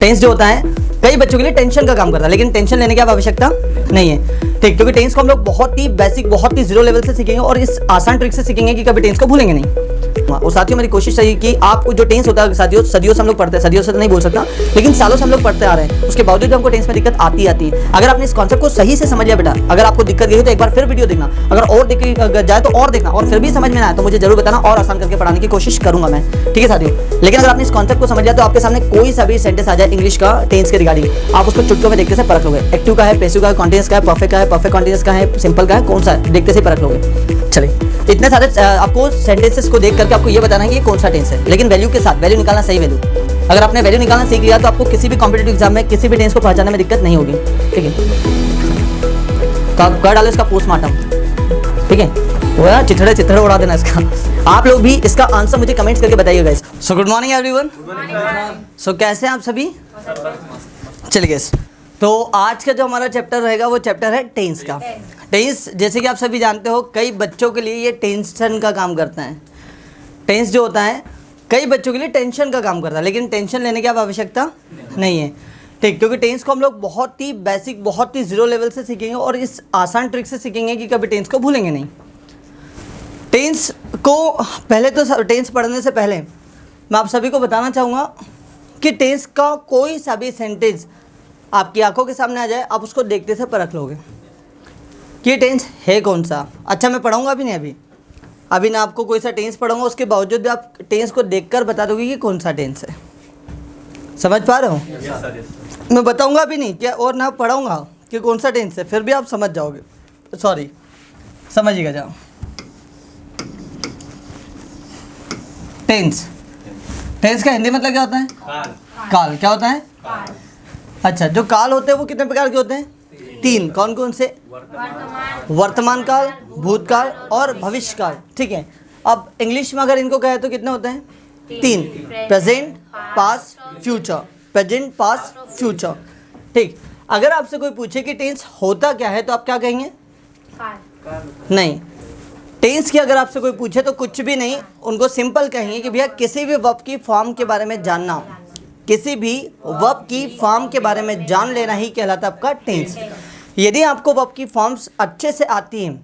Tense जो होता है कई बच्चों के लिए टेंशन का काम करता है, लेकिन टेंशन लेने की अब आवश्यकता नहीं है। ठीक, क्योंकि टेंस को हम लोग बहुत ही बेसिक, बहुत ही जीरो लेवल से सीखेंगे और इस आसान ट्रिक से सीखेंगे कि कभी टेंस को भूलेंगे नहीं। और साथियों मेरी कोशिश रही कि आपको जो टेंस होता है साथियों, सदियों से हम लोग पढ़ते हैं, सदियों से तो नहीं बोल सकता, लेकिन सालों से हम लोग पढ़ते आ रहे हैं, उसके बावजूद हमको टेंस में दिक्कत आती है। अगर आपने इस कॉन्सेप्ट को सही से समझ लिया बेटा, अगर आपको दिक्कत गई तो एक बार फिर वीडियो देखना, अगर और दिक्कत जाए तो और देखना, और फिर भी समझ में ना आए तो मुझे जरूर बताना और आसान करके पढ़ाने की कोशिश करूंगा मैं। ठीक है साथियों, लेकिन अगर आपने इस कॉन्सेप्ट को समझ लिया तो आपके सामने कोई सा भी सेंटेंस आ जाए इंग्लिश का टेंस के रिगार्डिंग, आप उसको चुटकियों में देखते से परख लोगे। एक्टिव का है, पैसिव का है, कॉन्टिन्यूअस का है, परफेक्ट का है, परफेक्ट कॉन्टिन्यूअस का है, सिंपल का है, कौन सा है देखते से परख लोगे। चलिए, इतने सारे आपको सेंटेंसेस को देख करके आपको ये बताना है कि ये कौन सा टेंस है, लेकिन वैल्यू के साथ, वैल्यू निकालना, सही वैल्यू। अगर आपने वैल्यू निकालना सीख लिया तो आपको किसी भी कॉम्पिटिटिव एग्जाम में किसी भी टेंस को पहचानने में दिक्कत नहीं होगी। ठीक है, तो आप कर डालो इसका पोस्टमार्टम। ठीक है, वो चिथड़े उड़ा देना इसका। आप लोग भी इसका आंसर मुझे कमेंट्स करके बताइए guys. So good morning everyone. So कैसे हैं आप सभी? चलिए गाइस, तो आज का जो हमारा चैप्टर रहेगा वो चैप्टर है टेंस का। टेंस जैसे कि आप सभी जानते हो कई बच्चों के लिए ये टेंशन का काम करता है। टेंस जो होता है कई बच्चों के लिए टेंशन का काम करता है, लेकिन टेंशन लेने की अब आवश्यकता नहीं है। ठीक, क्योंकि टेंस को हम लोग बहुत ही बेसिक, बहुत ही जीरो लेवल से सीखेंगे और इस आसान ट्रिक से सीखेंगे कि कभी टेंस को भूलेंगे नहीं। टेंस को पहले तो टेंस पढ़ने से पहले मैं आप सभी को बताना चाहूँगा कि टेंस का कोई सा भी सेंटेंस आपकी आंखों के सामने आ जाए, आप उसको देखते से परख लोगे कि टेंस है कौन सा। अच्छा, मैं पढ़ाऊँगा भी नहीं अभी ना आपको कोई सा टेंस पढ़ाऊँगा, उसके बावजूद भी आप टेंस को देखकर बता दोगे कि कौन सा टेंस है। समझ पा रहे हो? मैं बताऊँगा भी नहीं क्या, और ना पढ़ाऊँगा कि कौन सा टेंस है, फिर भी आप समझ जाओगे। सॉरी, समझिएगा जाओ। टेंस, टेंस का हिंदी मतलब क्या होता है? काल। क्या होता है? अच्छा, जो काल होते हैं वो कितने प्रकार के होते हैं? तीन। कौन कौन से? वर्तमान काल, भूतकाल और भविष्य काल। ठीक है, अब इंग्लिश में अगर इनको कहे तो कितने होते हैं? तीन। Present, past, future. Present, past, future. ठीक, अगर आपसे कोई पूछे कि टेंस होता क्या है तो आप क्या कहेंगे? नहीं, टेंस की अगर आपसे कोई पूछे तो कुछ भी नहीं, उनको सिंपल कहेंगे कि भैया किसी भी वर्ब की फॉर्म के बारे में जानना, किसी भी वर्ब की फॉर्म के बारे में जान लेना ही कहलाता है आपका टेंस। यदि आपको वर्ब की फॉर्म्स अच्छे से आती हैं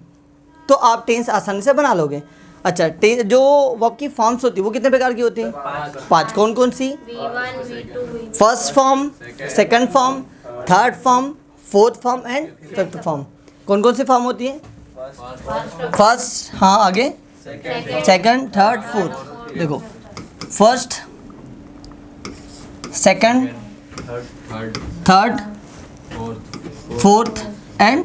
तो आप टेंस आसानी से बना लोगे। अच्छा, जो वर्ब की फॉर्म्स होती है वो कितने प्रकार की होती हैं? पांच। कौन कौन सी? First form, second form, third form, fourth form and fifth form. कौन कौन सी फॉर्म होती है? फर्स्ट, हाँ आगे, सेकंड, थर्ड, फोर्थ। देखो, first, second, third, fourth and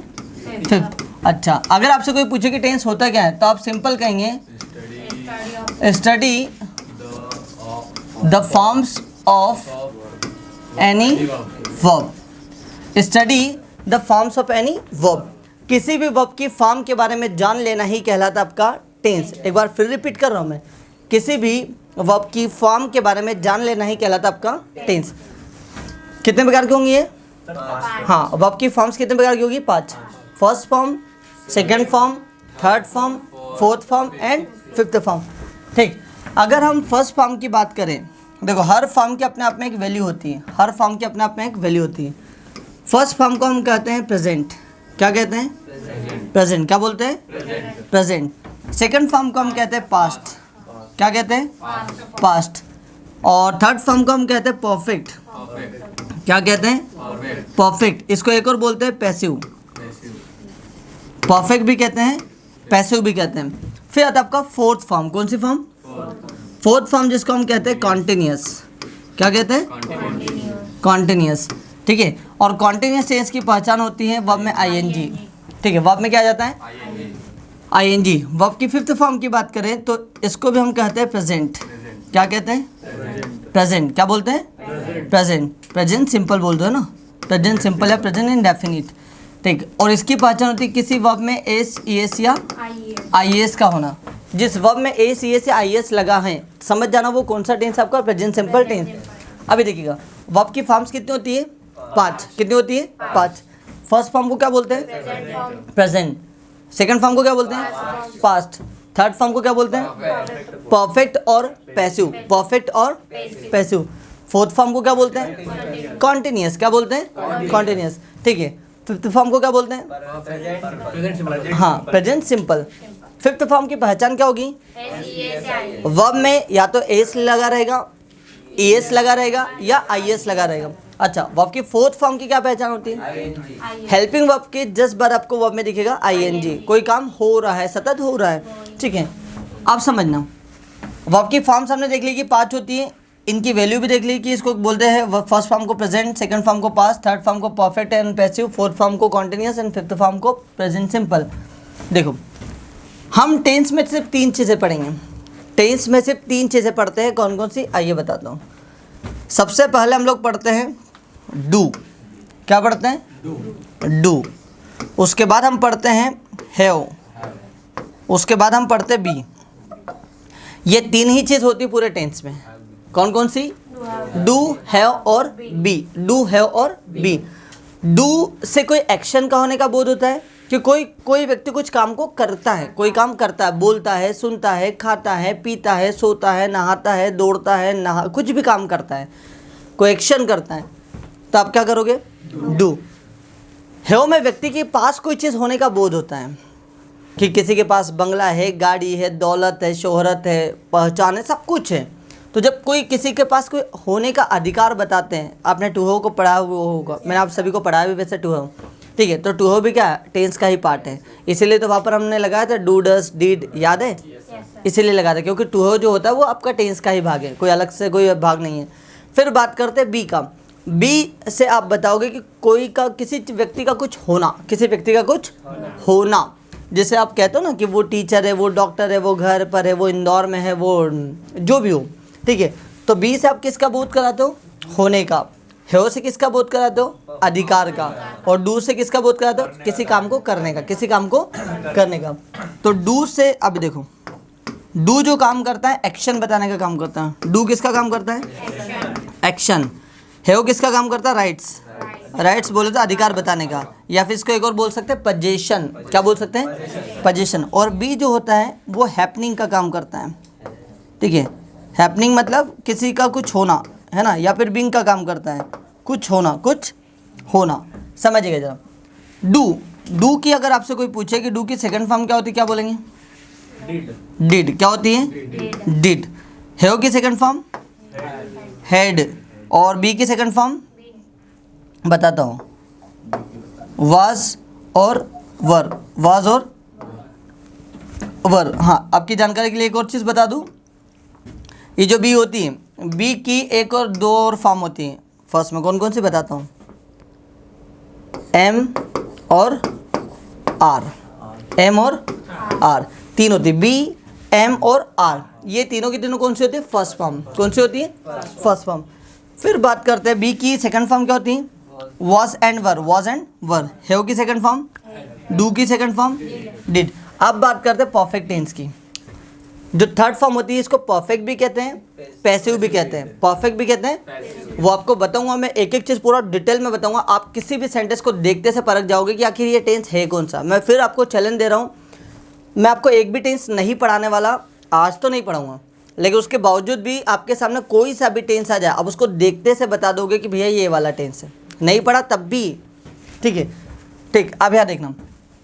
fifth. अच्छा, अगर आपसे कोई पूछे कि टेंस होता क्या है तो आप सिंपल कहेंगे study the forms of any verb. Study the forms of any verb, किसी भी वर्ब की फॉर्म के बारे में जान लेना ही कहलाता आपका टेंस। एक बार फिर रिपीट कर रहा हूँ मैं, किसी भी वर्ब की फॉर्म के बारे में जान लेना ही कहलाता आपका टेंस। कितने प्रकार की होंगी ये? हाँ, वर्ब की फॉर्म्स कितने प्रकार की होगी? पांच। First form, second form, third form, fourth form and fifth form. ठीक, अगर हम फर्स्ट फॉर्म की बात करें, देखो हर फॉर्म के अपने आप में एक वैल्यू होती है, हर फॉर्म के अपने आप में एक वैल्यू होती है। फर्स्ट फॉर्म को हम कहते हैं प्रेजेंट। क्या कहते हैं? प्रेजेंट। क्या बोलते हैं? प्रेजेंट। सेकंड फॉर्म को हम कहते हैं पास्ट। क्या कहते हैं? पास्ट। और थर्ड फॉर्म को हम कहते हैं परफेक्ट। क्या कहते हैं? परफेक्ट। इसको एक और बोलते हैं पैसिव। परफेक्ट भी कहते हैं, पैसिव भी कहते हैं। फिर आता है आपका फोर्थ फॉर्म। कौन सी फॉर्म? फोर्थ फॉर्म, जिसको हम कहते हैं कॉन्टिन्यूअस। क्या कहते हैं? कॉन्टिन्यूअस। ठीक है, और कॉन्टिन्यूअस टेंस की पहचान होती है वर्ब में आईएनजी। ठीक है, वर्ब में क्या आ जाता है? आईएनजी। वर्ब की फिफ्थ फॉर्म की बात करें तो इसको भी हम कहते हैं प्रेजेंट। क्या कहते हैं? प्रेजेंट। क्या बोलते हैं? प्रेजेंट। प्रेजेंट सिंपल बोल दो ना, प्रेजेंट सिंपल है, प्रेजेंट इंडेफिनिट। ठीक, और इसकी पहचान होती है किसी वर्ब में एस, ईएस या आईएस का होना। जिस वर्ब में एस, ईएस या आईएस लगा है, समझ जाना वो कौन सा टेंस आपका? Present simple tense. अभी देखिएगा, वर्ब की फॉर्म्स कितनी होती है? पांच। कितनी होती है? पांच। फर्स्ट फॉर्म को क्या बोलते हैं? प्रेजेंट। सेकंड फॉर्म को क्या बोलते हैं? पास्ट। थर्ड फॉर्म को क्या बोलते हैं? परफेक्ट और पैसिव। परफेक्ट और पैसिव। फोर्थ फॉर्म को क्या बोलते हैं? कॉन्टिन्यूस। क्या बोलते हैं? कॉन्टिन्यूस। ठीक है। फिफ्थ फॉर्म को क्या बोलते हैं? हाँ, प्रेजेंट सिंपल। फिफ्थ फॉर्म की पहचान क्या होगी? वर्ब में या तो एस लगा रहेगा, एस लगा रहेगा या आईएस लगा रहेगा। अच्छा, वर्ब की फोर्थ फॉर्म की क्या पहचान होती है? हेल्पिंग वर्ब के जस्ट बार आपको वर्ब में दिखेगा आईएनजी, कोई काम हो रहा है, सतत हो रहा है। ठीक है, आप समझना। वर्ब की फॉर्म्स हमने देख ली कि 5 होती है, इनकी वैल्यू भी देख ली कि इसको बोलते हैं फर्स्ट फॉर्म को प्रेजेंट, सेकंड फॉर्म को पास्ट, थर्ड फॉर्म को perfect and passive, fourth form को कॉन्टिन्यूस एंड फिफ्थ फॉर्म को प्रेजेंट सिंपल। देखो, हम टेंस में सिर्फ 3 चीज़ें पढ़ेंगे। टेंस में सिर्फ 3 चीज़ें पढ़ते हैं। कौन कौन सी, आइए बताता हूँ। सबसे पहले हम लोग पढ़ते हैं डू। क्या पढ़ते हैं? डू। उसके बाद हम पढ़ते हैं हैव। उसके बाद हम पढ़ते हैं बी। ये 3 ही चीज़ होती है पूरे टेंस में। कौन कौन सी? डू, हैव और बी। डू, हैव और बी। डू से कोई एक्शन का होने का बोध होता है कि कोई व्यक्ति कुछ काम को करता है, कोई काम करता है, बोलता है, सुनता है, खाता है, पीता है, सोता है, नहाता है, दौड़ता है, कुछ भी काम करता है, कोई एक्शन करता है, तो आप क्या करोगे? डू। हैव में व्यक्ति के पास कोई चीज़ होने का बोध होता है कि किसी के पास बंगला है, गाड़ी है, दौलत है, शोहरत है, पहचान है, सब कुछ है। तो जब कोई किसी के पास कोई होने का अधिकार बताते हैं, आपने टू हैव को पढ़ा हुआ होगा, मैंने आप सभी को पढ़ाया भी वैसे टू हैव। ठीक है, तो टू हैव भी क्या है? टेंस का ही पार्ट है। इसीलिए तो वहाँ पर हमने लगाया था डू, डस, डिड, याद है? इसीलिए लगाया था क्योंकि टू हैव जो होता है वो आपका टेंस का ही भाग है, कोई अलग से कोई भाग नहीं है। फिर बात करते हैं बी का। बी से आप बताओगे कि किसी व्यक्ति का कुछ होना, किसी व्यक्ति का कुछ होना। जैसे आप कहते हो ना कि वो टीचर है, वो डॉक्टर है, वो घर पर है, वो इंदौर में है, वो जो भी हो। ठीक है, तो बी से आप किसका बोध कराते हो? होने का। हैव से किसका बोध कराते हो? अधिकार का। और डू से किसका बोध कराते हो? किसी काम को करने का, किसी काम को करने का। तो डू से अब देखो, डू जो काम करता है एक्शन बताने का काम करता है। डू किसका काम करता है? एक्शन। हैव किसका काम करता है? राइट्स। राइट्स बोले तो अधिकार बताने का, या फिर इसको एक और बोल सकते हैं पोजीशन। क्या बोल सकते हैं? पोजीशन। और बी जो होता है वो हैपनिंग का काम करता है। ठीक है, हैपनिंग मतलब किसी का कुछ होना है ना, या फिर बीइंग का काम करता है, कुछ होना, कुछ होना। समझिएगा जरा। डू की अगर आपसे कोई पूछे कि डू की सेकंड फॉर्म क्या होती है, क्या बोलेंगे? डिड। क्या होती है? डिड। हैव की सेकंड फॉर्म? हैड। और बी की सेकंड फॉर्म बताता हूँ, वाज और वर। वाज और वर। हाँ, आपकी जानकारी के लिए एक और चीज़ बता दूँ, ये जो बी होती है, बी की एक और 2 और फॉर्म होती हैं। फर्स्ट में कौन कौन सी बताता हूँ? एम और आर। एम और आर 3 होती है, बी, एम और आर। ये तीनों की तीनों कौन सी होती है? First form. कौन सी होती है? First form. फिर बात करते हैं बी की सेकंड फॉर्म क्या होती है? Was and were. Was and were. Have की सेकंड फॉर्म? डू की सेकंड फॉर्म? डिड। अब बात करते हैं परफेक्ट टेंस की। जो थर्ड फॉर्म होती है इसको परफेक्ट भी कहते हैं, पैसिव भी कहते हैं। परफेक्ट भी कहते हैं, वो आपको बताऊंगा मैं, एक एक चीज़ पूरा डिटेल में बताऊंगा। आप किसी भी सेंटेंस को देखते से परख जाओगे कि आखिर ये टेंस है कौन सा। मैं फिर आपको चैलेंज दे रहा हूँ, मैं आपको एक भी टेंस नहीं पढ़ाने वाला, आज तो नहीं पढ़ाऊँगा, लेकिन उसके बावजूद भी आपके सामने कोई सा भी टेंस आ जाए, आप उसको देखते से बता दोगे कि भैया ये वाला टेंस है। नहीं पढ़ा तब भी ठीक है। ठीक, अब यहाँ देखना,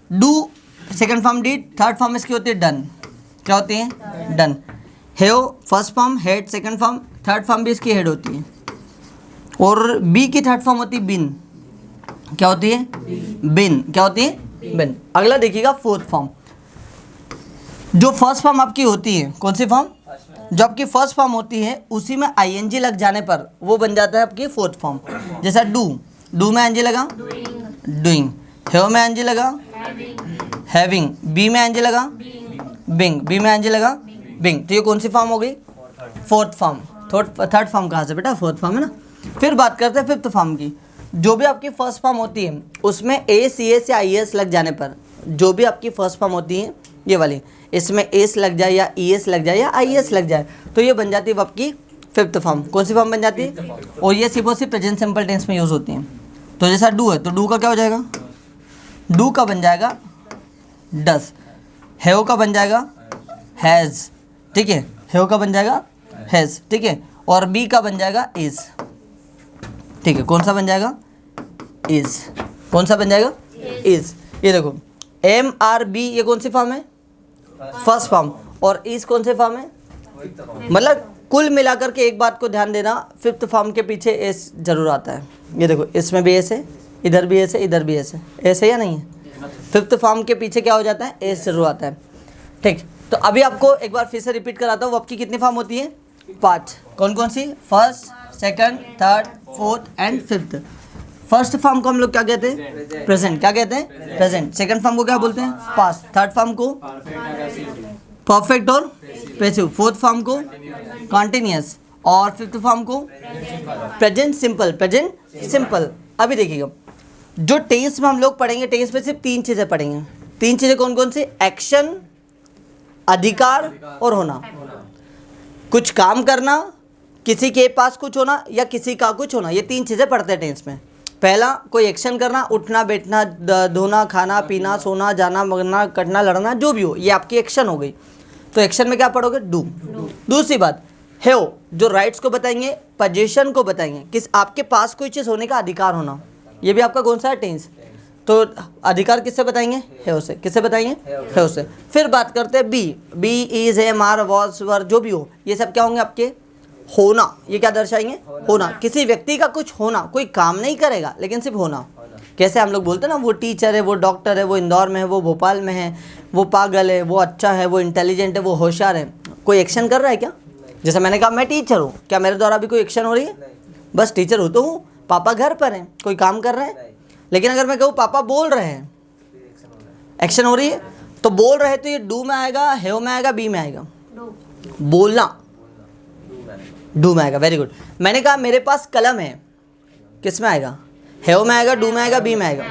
do second form did, third form इसकी होती है डन। क्या होती है? Done. Have first form, head second form, third form भी इसकी हेड होती है। और बी की थर्ड फॉर्म होती है बिन। क्या होती है? बिन। क्या होती है? बिन। अगला देखिएगा फोर्थ फॉर्म। जो फर्स्ट फॉर्म आपकी होती है, कौन सी फॉर्म? जो आपकी फर्स्ट फॉर्म होती है उसी में आईएनजी लग जाने पर वो बन जाता है आपकी फोर्थ फॉर्म। जैसा डू, डू में एनजी लगा डूइंग, हैव में एनजी लगा हैविंग, बी में एनजी लगा बिंग, बी में एनजी लगा बिंग। तो ये कौन सी फॉर्म हो गई? Fourth form. थर्ड फॉर्म कहाँ से बेटा? फोर्थ फॉर्म है ना। फिर बात करते हैं फिफ्थ फॉर्म की। जो भी आपकी फर्स्ट फॉर्म होती है उसमें ए सी एस या आई एस लग जाने पर, जो भी आपकी फर्स्ट फॉर्म होती है ये वाली, इसमें एस लग जाए या ई एस लग जाए या आई एस लग जाए तो ये बन जाती है आपकी फिफ्थ फॉर्म। कौन सी फॉर्म बन जाती है? और ये सिर्फ और सिर्फ प्रेजेंट सिंपल टेंस में यूज़ होती है। तो जैसा डू है तो डू का क्या हो जाएगा? डू का बन जाएगा डस। हैव का बन जाएगा हैज़। ठीक है, हैव का बन जाएगा हैज़। ठीक है, और बी का बन जाएगा इज। ठीक है, कौन सा बन जाएगा? इज। कौन सा बन जाएगा? इज। ये देखो एम आर बी ये कौन सी फॉर्म है? First form. और इज कौन से फॉर्म है? मतलब कुल मिलाकर के एक बात को ध्यान देना, फिफ्थ फॉर्म के पीछे एस जरूर आता है। ये देखो इसमें भी एस है, इधर भी एस है, इधर भी एस है। एस है या नहीं है? फिफ्थ फॉर्म के पीछे क्या हो जाता है? एस जरूर आता है। ठीक, तो अभी आपको एक बार फिर से रिपीट कराता हूँ। आपकी कितनी फॉर्म होती है? 5। कौन कौन सी? First, second, third, fourth and fifth. First form को हम लोग क्या कहते हैं? प्रेजेंट। क्या कहते हैं? प्रेजेंट। सेकंड फॉर्म को क्या बोलते हैं? पास्ट। थर्ड फॉर्म को परफेक्ट और पैसिव। फोर्थ फॉर्म को कॉन्टिन्यूअस। और फिफ्थ फॉर्म को प्रेजेंट सिंपल। Present simple. अभी देखिएगा, जो टेंस में हम लोग पढ़ेंगे, टेंस में सिर्फ 3 चीज़ें पढ़ेंगे। 3 चीज़ें कौन कौन सी? एक्शन, अधिकार और होना। कुछ काम करना, किसी के पास कुछ होना या किसी का कुछ होना, ये 3 चीज़ें पढ़ते हैं टेंस में। पहला कोई एक्शन करना, उठना, बैठना, धोना, खाना, पीना, सोना, जाना, मरना, कटना, लड़ना, जो भी हो, ये आपकी एक्शन हो गई। तो एक्शन में क्या पढ़ोगे? डू। दूसरी बात हैव, जो राइट्स को बताएंगे, पोजीशन को बताएंगे, किस आपके पास कोई चीज़ होने का अधिकार होना, ये भी आपका कौन सा है? टेंस। तो अधिकार किससे बताएंगे? हैव से। किससे बताएंगे? हैव से। फिर बात करते हैं be. Be, is, am, are, was, were, जो भी हो, ये सब क्या होंगे? आपके होना। ये क्या दर्शाएंगे? होना। किसी व्यक्ति का कुछ होना, कोई काम नहीं करेगा लेकिन सिर्फ होना। कैसे हम लोग बोलते हैं ना, वो टीचर है, वो डॉक्टर है, वो इंदौर में है, वो भोपाल में है, वो पागल है, वो अच्छा है, वो इंटेलिजेंट है, वो होशियार है। कोई एक्शन कर रहा है क्या? जैसे मैंने कहा मैं टीचर हूँ, क्या मेरे द्वारा भी कोई एक्शन हो रही है? बस टीचर हो तो हूँ। पापा घर पर हैं, कोई काम कर रहे हैं। लेकिन अगर मैं कहूँ पापा बोल रहे हैं, एक्शन हो रही है। तो बोल रहे तो ये डू में आएगा, हैव में आएगा, बी में आएगा? बोलना, डू में आएगा। Very good. मैंने कहा मेरे पास कलम है, किस में आएगा? हैव में आएगा, डू में आएगा, बी में आएगा?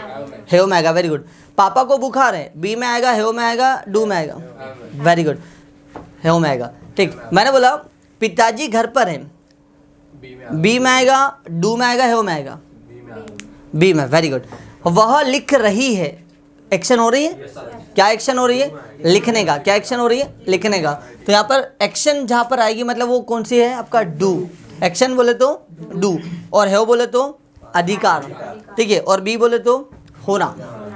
हैव में आएगा। Very good. पापा को बुखार है, बी में आएगा, हैव में आएगा, डू में आएगा? वेरी गुड, हैव में आएगा। ठीक, मैंने बोला पिताजी घर पर हैं, बी में आएगा, डू में आएगा, हैव में आएगा? बी में। Very good. वह लिख रही है, एक्शन हो रही है। क्या एक्शन हो रही है? लिखने का। क्या एक्शन हो रही है? लिखने का। तो यहाँ पर एक्शन जहाँ पर आएगी मतलब वो कौन सी है? आपका डू। एक्शन बोले तो डू, और हैव बोले तो अधिकार। ठीक है, और बी बोले तो होना,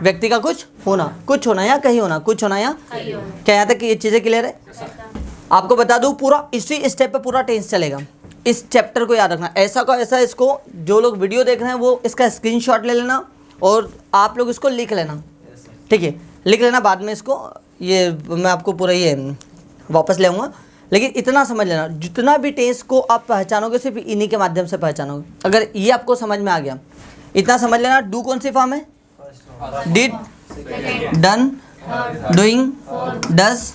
व्यक्ति का कुछ होना। कुछ होना या कहीं होना, कुछ होना या क्या? यहाँ तक ये चीज़ें क्लियर है? आपको बता दूँ, पूरा इसी स्टेप पे पूरा टेंस चलेगा। इस चैप्टर को याद रखना, ऐसा का ऐसा। इसको जो लोग वीडियो देख रहे हैं वो इसका स्क्रीनशॉट ले लेना और आप लोग इसको लिख लेना। ठीक है, लिख लेना। बाद में इसको ये मैं आपको पूरा ये वापस ले आऊँगा। लेकिन इतना समझ लेना, जितना भी टेंस को आप पहचानोगे सिर्फ इन्हीं के माध्यम से पहचानोगे। अगर ये आपको समझ में आ गया, इतना समझ लेना। डू कौन सी फॉर्म है? Did, done, doing, does.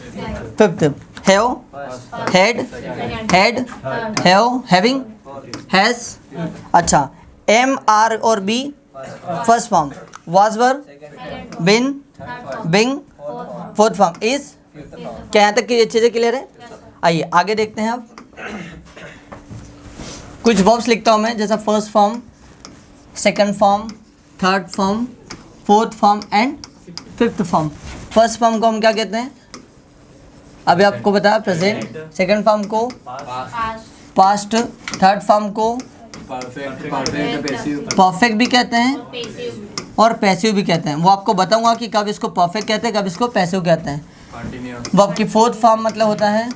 Fifth have, had, have, having, has. अच्छा, एम, आर और be first form, was, were, been, being fourth form, is. क्या यहाँ तक की ये चीज़ें क्लियर है? आइए आगे देखते हैं। अब कुछ वर्ब्स लिखता हूँ मैं, जैसा first form, second form, third form, fourth form and fifth form. First form को हम क्या कहते हैं? अभी आपको बताया प्रेजेंट। सेकंड फॉर्म को पास्ट। थर्ड फॉर्म को परफेक्ट भी कहते हैं और पैसिव भी कहते हैं। वो आपको बताऊंगा कि कब इसको परफेक्ट कहते हैं, कब इसको पैसिव कहते हैं। वर्ब की फोर्थ फॉर्म मतलब होता है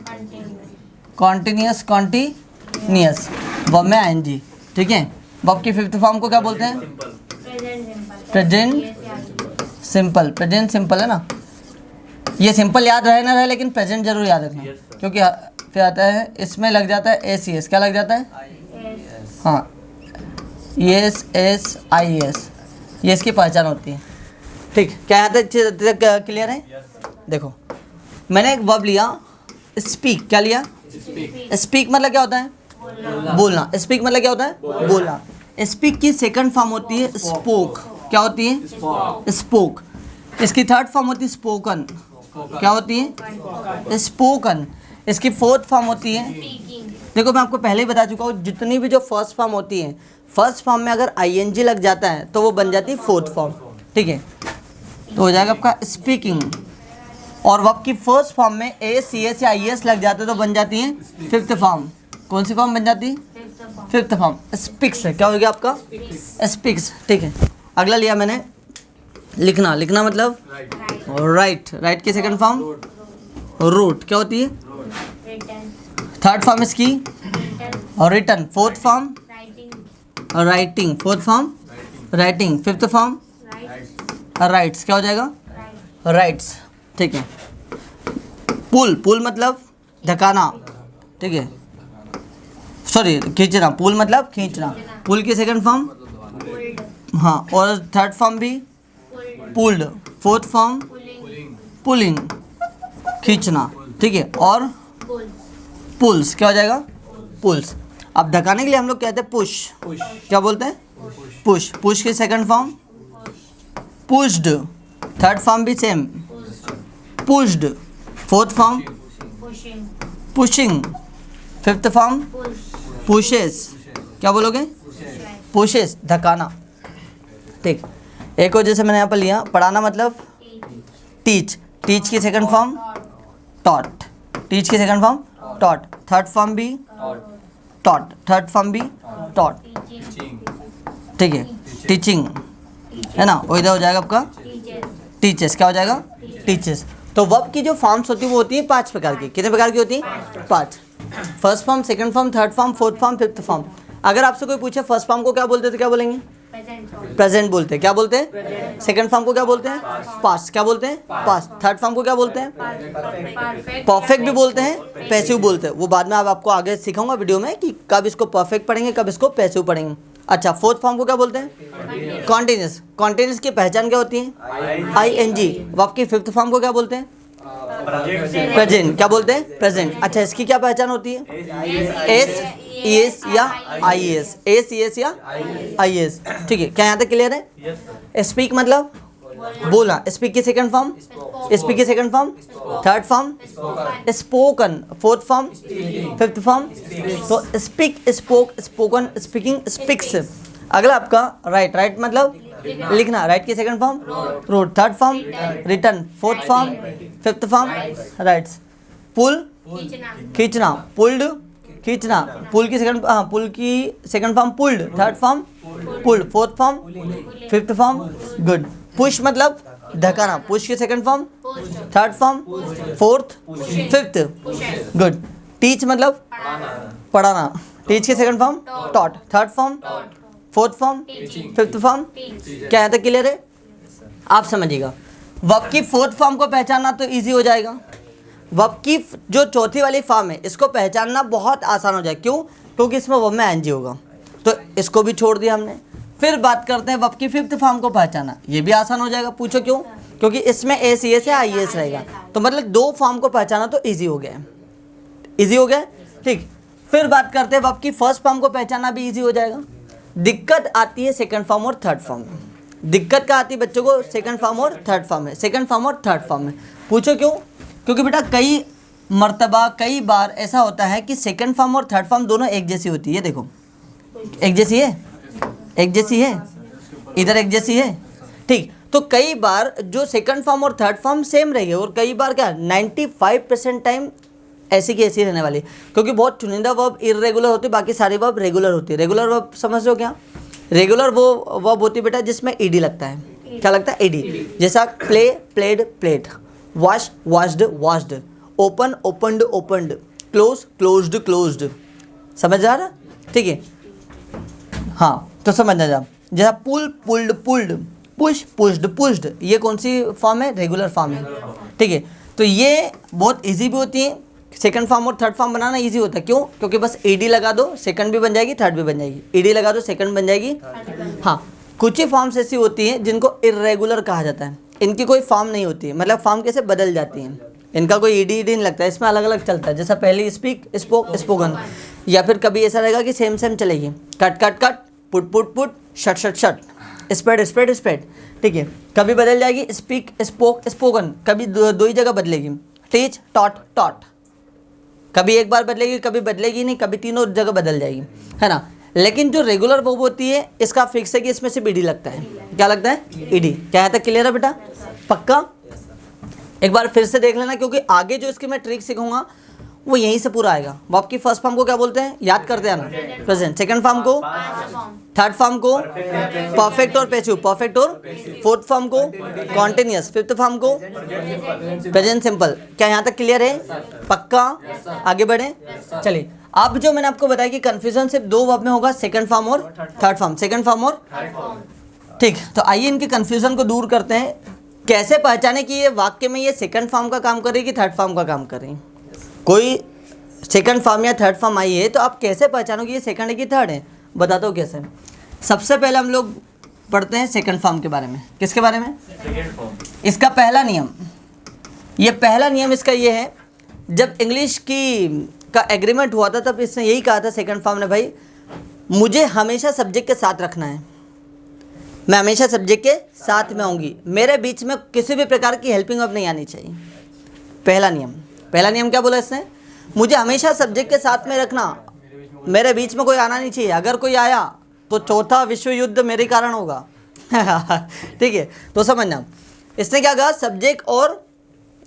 कॉन्टिन्यूस, कॉन्टिन्यूस वर्ब में आईएनजी। ठीक है, वर्ब की फिफ्थ फॉर्म को क्या बोलते हैं? Present simple. प्रेजेंट सिंपल है ना, ये सिंपल याद रहे ना रहे, लेकिन प्रेजेंट जरूर याद रखना, क्योंकि फिर आता है इसमें लग जाता है एस ई एस। क्या लग जाता है? हाँ, एस एस आई एस, ये इसकी पहचान होती है। ठीक, क्या यहाँ तक क्लियर है? देखो मैंने एक वर्ब लिया स्पीक। क्या लिया? स्पीक मतलब क्या होता है? बोलना। स्पीक मतलब क्या होता है? बोलना। स्पीक की सेकंड फॉर्म होती है स्पोक। क्या होती है? स्पोक। इसकी थर्ड फॉर्म होती है स्पोकन। क्या होती है? स्पोकन। इसकी फोर्थ फॉर्म होती है, देखो मैं आपको पहले ही बता चुका हूँ, जितनी भी जो फर्स्ट फॉर्म होती है, फर्स्ट फॉर्म में अगर आईएनजी लग जाता है तो वो बन जाती है फोर्थ फॉर्म। ठीक है, तो हो जाएगा आपका स्पीकिंग। और वर्ब की फर्स्ट फॉर्म में ए सी एस या आई एस लग जाता है तो बन जाती है फिफ्थ फॉर्म। कौन सी फॉर्म बन जाती? Fifth form. स्पीक्स क्या हो गया आपका? स्पीक्स। ठीक है, अगला लिया मैंने लिखना। लिखना मतलब राइट। राइट की सेकंड फॉर्म रूट क्या होती है? थर्ड फॉर्म इसकी written. Fourth form writing. Fourth form writing. Fifth form writes क्या हो जाएगा? राइट्स। ठीक है, पुल। पुल मतलब धकाना। ठीक है, सॉरी खींचना। पुल मतलब खींचना। पुल की सेकंड फॉर्म हाँ, और थर्ड फॉर्म भी पुल्ड। फोर्थ फॉर्म पुलिंग खींचना। ठीक है, और पुल्स क्या हो जाएगा? पुल्स। अब धकाने के लिए हम लोग कहते हैं पुश। क्या बोलते हैं? पुश। पुश की second form pushed. Third form भी same pushed. Fourth form pushing. Fifth form pushes. क्या बोलोगे? पुशेस, धकाना। ठीक, एक और जैसे मैंने यहाँ पर लिया पढ़ाना मतलब टीच। टीच की सेकंड फॉर्म टॉट। टीच की second form taught. Third form भी टॉट। थर्ड फॉर्म भी टॉट। ठीक है, टीचिंग है ना, वो इधर हो जाएगा आपका टीचर्स। क्या हो जाएगा? टीचर्स। तो वर्ब की जो फॉर्म्स होती है वो होती है 5 प्रकार की। कितने प्रकार की होती है? 5। First form, second form, third form, fourth form, fifth form. अगर आपसे कोई पूछे फर्स्ट फॉर्म को क्या बोलते थे, क्या बोलेंगे? प्रेजेंट बोलते हैं। क्या बोलते हैं? सेकंड फॉर्म को क्या बोलते हैं? पास्ट। क्या बोलते हैं? पास्ट। थर्ड फॉर्म को क्या बोलते हैं? परफेक्ट भी बोलते हैं, पैसिव बोलते हैं। वो बाद में आपको आगे सिखाऊंगा वीडियो में कि कब इसको परफेक्ट पढ़ेंगे, कब इसको पैसिव पढ़ेंगे। अच्छा, फोर्थ फॉर्म को क्या बोलते हैं? कॉन्टिन्यूस। कॉन्टिन्यूस की पहचान क्या होती है? ING। वर्ब की फिफ्थ फॉर्म को क्या बोलते हैं? प्रेजेंट। क्या बोलते हैं? प्रेजेंट। अच्छा, इसकी क्या पहचान होती है? एस, ES या IES। एस, ES या IES। ठीक है, क्या यहाँ तक क्लियर है? स्पीक मतलब बोला। स्पीक की सेकंड फॉर्म स्पीक की second form third form spoken. Fourth form fifth form. तो speak, spoke, spoken, speaking, speaks. अगला आपका राइट। राइट मतलब लिखना। राइट की second form wrote. Third form written. Fourth form fifth form writes. Pull खींचना। Pulled खींचना। Pull की second form pulled. Third form pulled. Fourth form fifth form good. Push मतलब धकाना। पुश की second form third form fourth fifth good. Teach मतलब पढ़ाना। Teach की second form taught. Third form fourth form fifth form. क्या यहाँ तक clear है? आप समझिएगा। वर्ब की फोर्थ फॉर्म को पहचानना तो इजी हो जाएगा। वर्ब की जो चौथी वाली फॉर्म है इसको पहचानना बहुत आसान हो जाएगा। क्यों? क्योंकि इसमें वर्ब में ING होगा, तो इसको भी छोड़ दिया हमने। फिर बात करते हैं वर्ब की फिफ्थ फॉर्म को पहचाना। ये भी आसान हो जाएगा। पूछो क्यों? क्योंकि इसमें एस, ES या IES रहेगा। तो मतलब 2 फॉर्म को पहचाना तो ईजी हो गया। ईजी हो गया, ठीक। फिर बात करते हैं वर्ब की फर्स्ट फॉर्म को पहचानना भी ईजी हो जाएगा। दिक्कत आती है सेकंड फॉर्म और थर्ड फॉर्म में। दिक्कत क्या आती है बच्चों को? सेकंड फॉर्म और थर्ड फॉर्म में। सेकंड फॉर्म और थर्ड फॉर्म में। पूछो क्यों? क्योंकि बेटा कई मर्तबा कई बार ऐसा होता है कि सेकंड फॉर्म और थर्ड फॉर्म दोनों एक जैसी होती है। देखो एक जैसी है, एक जैसी है, इधर एक जैसी है, ठीक। तो कई बार जो सेकंड फॉर्म और थर्ड फॉर्म सेम रहेगी और कई बार क्या 95% टाइम ऐसी की ऐसी रहने वाली। क्योंकि बहुत चुनिंदा वर्ब इरेगुलर होती है, बाकी सारी वर्ब रेगुलर होती है। रेगुलर वर्ब समझ रहे हो क्या? रेगुलर वो वर्ब होती है बेटा जिसमें ED लगता है। क्या लगता है? ED। जैसा play, played, played, wash, washed, washed, open, opened, opened, close, closed, closed. समझ आ रहा? ठीक है, हाँ तो समझना जा। जैसा pull, pulled, pulled, push, pushed, pushed. ये कौन सी फॉर्म है? रेगुलर फॉर्म है, ठीक है। तो ये बहुत इजी भी होती है। सेकंड फॉर्म और थर्ड फॉर्म बनाना इजी होता है। क्यों? क्योंकि बस ED लगा दो, सेकंड भी बन जाएगी, थर्ड भी बन जाएगी। ED लगा दो, सेकंड बन जाएगी। हाँ, कुछ ही फॉर्म्स ऐसी होती हैं जिनको इरेगुलर कहा जाता है। इनकी कोई फॉर्म नहीं होती है, मतलब फॉर्म कैसे बदल जाती हैं। इनका कोई ED नहीं लगता है, इसमें अलग अलग चलता है। जैसा पहले स्पीक, स्पोक, स्पोकन, या फिर कभी ऐसा रहेगा कि सेम सेम चलेगी। Cut, cut, cut, put, put, put, shut, shut, shut, spread, spread, spread, ठीक है। कभी बदल जाएगी स्पीक, स्पोक, स्पोकन, कभी दो ही जगह बदलेगी। टीच, टॉट, टॉट, कभी एक बार बदलेगी, कभी बदलेगी नहीं, कभी तीनों जगह बदल जाएगी, है ना। लेकिन जो रेगुलर वर्ब होती है इसका फिक्स है कि इसमें से ED लगता है। क्या लगता है? ED। क्या यहाँ तक क्लियर है बेटा? पक्का? एक बार फिर से देख लेना, क्योंकि आगे जो इसकी मैं ट्रिक सिखाऊंगा वो यहीं से पूरा आएगा। वर्ब की फर्स्ट फॉर्म को क्या बोलते हैं, याद करते हैं ना, प्रेजेंट। सेकंड फॉर्म को, थर्ड फॉर्म को परफेक्ट और पैसिव, परफेक्ट और फोर्थ फॉर्म को कॉन्टिन्यूअस, फिफ्थ फॉर्म को प्रेजेंट सिंपल। क्या यहाँ तक क्लियर है, पक्का? आगे बढ़े, चलिए। अब जो मैंने आपको बताया कि कंफ्यूजन सिर्फ दो वर्ब में होगा, सेकंड फॉर्म और थर्ड फॉर्म, सेकंड फॉर्म और ठीक। तो आइए इनके कंफ्यूजन को दूर करते हैं। कैसे पहचाने कि ये वाक्य में ये सेकंड फॉर्म का काम कर रही है कि थर्ड फॉर्म का काम कर रही है। कोई सेकंड फॉर्म या थर्ड फॉर्म आई है तो आप कैसे पहचानोगे ये सेकंड है कि थर्ड है, बताता हूँ कैसे। सबसे पहले हम लोग पढ़ते हैं सेकंड फॉर्म के बारे में। किसके बारे में, सेकंड फॉर्म। इसका पहला नियम, ये पहला नियम इसका ये है, जब इंग्लिश का एग्रीमेंट हुआ था तब इसने यही कहा था सेकंड फॉर्म ने, भाई मुझे हमेशा सब्जेक्ट के साथ रखना है, मैं हमेशा सब्जेक्ट के साथ में आऊँगी, मेरे बीच में किसी भी प्रकार की हेल्पिंग वर्ब नहीं आनी चाहिए। पहला नियम, पहला नियम क्या बोला इसने, मुझे हमेशा सब्जेक्ट के साथ में रखना, मेरे बीच में कोई आना नहीं चाहिए। अगर कोई आया तो चौथा विश्व युद्ध मेरे कारण होगा। ठीक है, तो समझना इसने क्या कहा, सब्जेक्ट और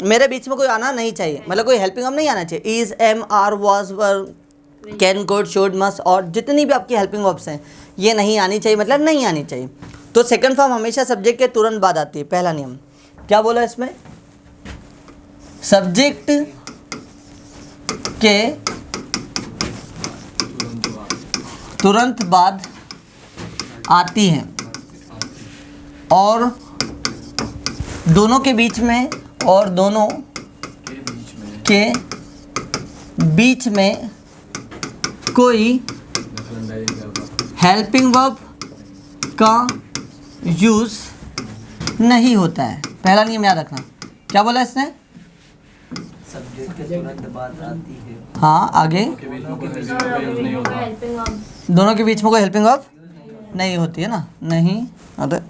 मेरे बीच में कोई आना नहीं चाहिए, मतलब कोई हेल्पिंग वर्ब नहीं आना चाहिए। Is, am, are, was, were, can, could, should, must और जितनी भी आपकी हेल्पिंग वर्ब्स हैं ये नहीं आनी चाहिए, मतलब नहीं आनी चाहिए। तो सेकंड फॉर्म हमेशा सब्जेक्ट के तुरंत बाद आती है। पहला नियम क्या बोला इसमें, सब्जेक्ट के तुरंत बाद आती है और दोनों के बीच में, और दोनों के बीच में कोई हेल्पिंग वर्ब का यूज नहीं होता है। पहला नियम याद रखना। क्या बोला इसने, सब्जेक्ट के तुरंत बाद आती है। हाँ आगे, दोनों के बीच में कोई हेल्पिंग वर्ब नहीं होती है ना, नहीं, अरे